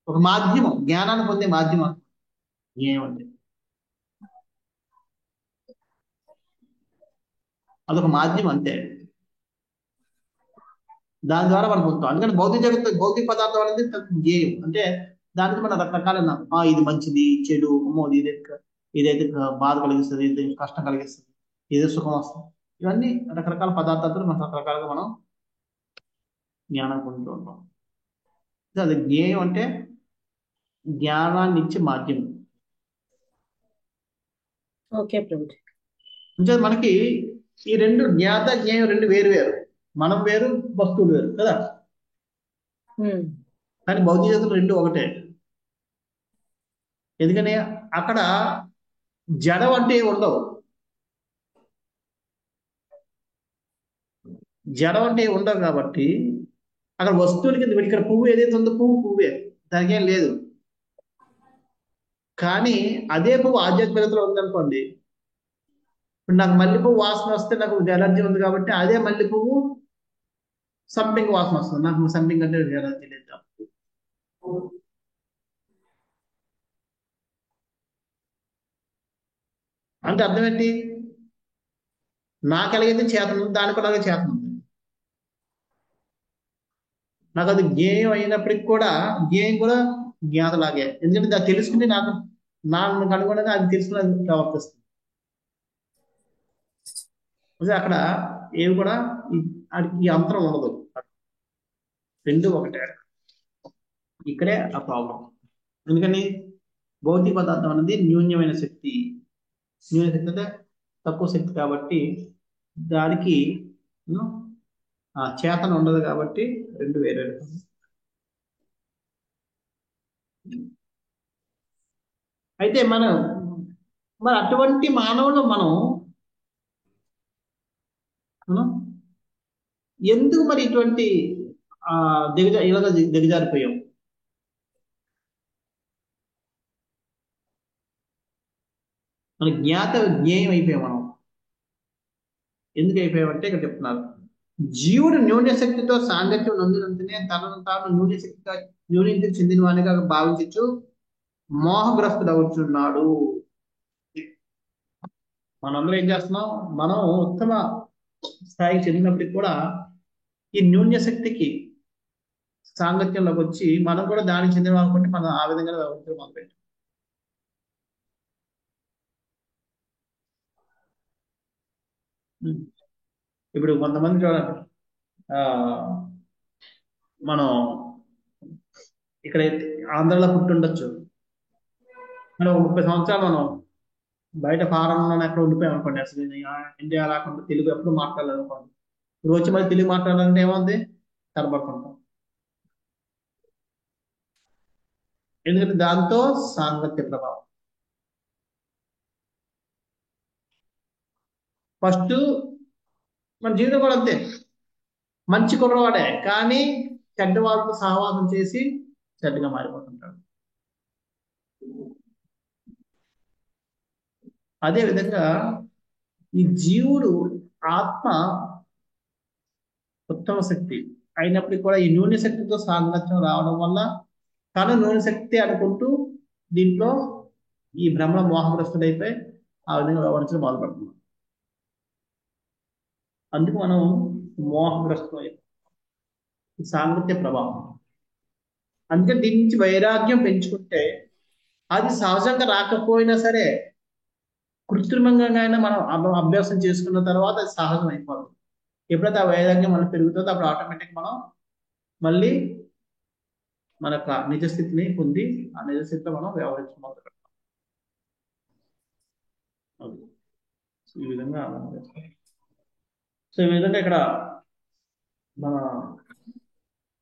ఒక మాధ్యమం, జ్ఞానాన్ని పొందే మాధ్యమం జ్ఞేయం అంటే. అదొక మాధ్యమం అంతే. దాని ద్వారా మనం పొందుతాం. అందుకని భౌతిక పదార్థం అనేది జ్ఞేయం అంటే దానికి మనం రకరకాల ఇది మంచిది, చెడు, ఇదైతే బాధ కలిగిస్తుంది, ఇది కష్టం కలిగిస్తుంది, ఇదే సుఖం వస్తుంది, ఇవన్నీ రకరకాల పదార్థాలు మనం రకరకాలుగా మనం జ్ఞానం పొందుతూ ఉంటాం. అది జ్ఞేయం అంటే జ్ఞానాన్ని ఇచ్చే మాధ్యమం. ఓకే ప్రభుజీ. అంటే మనకి ఈ రెండు జ్ఞాత జ్ఞేయం రెండు వేరు వేరు, మనం వేరు, వస్తువులు వేరు కదా. కానీ భౌతిక జగత్తులు రెండు ఒకటే. ఎందుకని అక్కడ జడం అంటే ఉండవు, జడం అంటే ఉండవు కాబట్టి అక్కడ వస్తువుల కింద ఇక్కడ పువ్వు ఏదైతే ఉందో పువ్వే, దానికి ఏం లేదు. కానీ అదే పువ్వు ఆధ్యాత్మికతలో ఉందనుకోండి, ఇప్పుడు నాకు మల్లెపువ్వు వాసన వస్తే నాకు ఎలర్జీ ఉంది కాబట్టి అదే మల్లెపువ్వు సంపింగ్ వాసన వస్తుంది, నాకు సంపింగ్ అంటే ఎలర్జీ లేదు. అంటే అర్థం ఏంటి? నాకు ఎలాగైతే చేతను ఉంది దానికి అలాగే చేతను ఉంది. నాకు అది జ్ఞేయం అయినప్పటికి కూడా జ్ఞేయం కూడా జ్ఞాతలాగే. ఎందుకంటే దాన్ని తెలుసుకుంటే నాకు అనుగుణంగా అది తెలుసుకుని అది ప్రవర్తిస్తుంది. అక్కడ ఏవి కూడా ఈ అంతరం ఉండదు, రెండు ఒకటే. ఇక్కడే ఆ ప్రాబ్లం. ఎందుకని భౌతిక పదార్థం అనేది న్యూన్యమైన శక్తి, న్యూన శక్తి అంటే తక్కువ శక్తి కాబట్టి దానికి చేతన ఉండదు కాబట్టి రెండు వేరే. అయితే మరి అటువంటి మానవులు మనం ఎందుకు మరి ఇటువంటి ఇలాగ దిగజారిపోయాం? మన జ్ఞేయం అయిపోయాం మనం. ఎందుకు అయిపోయామంటే ఇక్కడ చెప్తున్నారు, జీవుడు న్యూనశక్తితో సాంగత్యం నొందినంతనే తనను తాను న్యూనశక్తికి చెందిన వానిగా భావించచ్చు మోహగ్రస్తుడవుతున్నాడు. మనందరం ఏం చేస్తున్నాం? మనం ఉత్తమ స్థాయికి చెందినప్పటికి కూడా ఈ న్యూన్యశక్తికి సాంగత్యంలోకి వచ్చి మనం కూడా దానికి చెందిన అనుకుంటే మనం ఆ విధంగా వ్యవహరించడం మొదలుపెట్టాం. ఇప్పుడు కొంతమంది చూడండి, మనం ఇక్కడ ఆంధ్రలో పుట్టుండొచ్చు, మనం 30 సంవత్సరాలు మనం బయట ఫారంలో ఎక్కడ ఉండిపోయాం అనుకోండి, అసలు ఇండియా రాకుండా తెలుగు ఎప్పుడు మాట్లాడలేదు అనుకోండి. ఇప్పుడు వచ్చి మరి తెలుగు మాట్లాడాలంటే ఏమవుతుంది? తరబడుకుంటాం. ఎందుకంటే దాంతో సాంగత్య ప్రభావం. ఫస్ట్ మన జీవితం కూడా అంతే, మంచి కుర్రవాడే కానీ చెడ్డ వాళ్ళతో సహవాసం చేసి చెడ్డగా మారిపోతుంటాడు. అదే విధంగా ఈ జీవుడు ఆత్మ ఉత్తమ శక్తి అయినప్పటికీ కూడా ఈ న్యూన శక్తితో సాంగత్యం రావడం వల్ల తను న్యూన శక్తి అనుకుంటూ దీంట్లో ఈ భ్రమణ మోహగ్రస్తుడైపోయి ఆ విధంగా వ్యవహరించడం మొదలుపెడుతున్నాం. అందుకు మనం మోహగ్రస్తులు సాంగత్య ప్రభావం. అందుకని దీని నుంచి వైరాగ్యం పెంచుకుంటే అది సహజంగా రాకపోయినా సరే కృత్రిమంగా అయినా మనం అభ్యాసం చేసుకున్న తర్వాత అది సహజం అయిపోతుంది. ఎప్పుడైతే ఆ వైరాగ్యం మనం పెరుగుతుందో అప్పుడు ఆటోమేటిక్ మనం మళ్ళీ మన యొక్క నిజస్థితిని పొంది ఆ నిజస్థితిలో మనం వ్యవహరించడం మొదలు పెడతాం. అది. సో ఈ విధంగా మనం చేస్తాం. సో ఈ విధంగా ఇక్కడ మన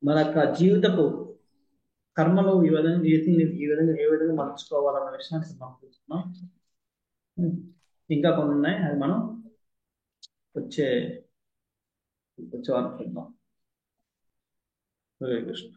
మన యొక్క జీవితపు కర్మలు ఈ విధంగా నీతిని ఏ విధంగా మలుచుకోవాలన్న విషయాన్ని మనం చూస్తున్నాం. ఇంకా కొన్ని ఉన్నాయి, అది మనం వచ్చే వారం చూద్దాం. హరే కృష్ణ.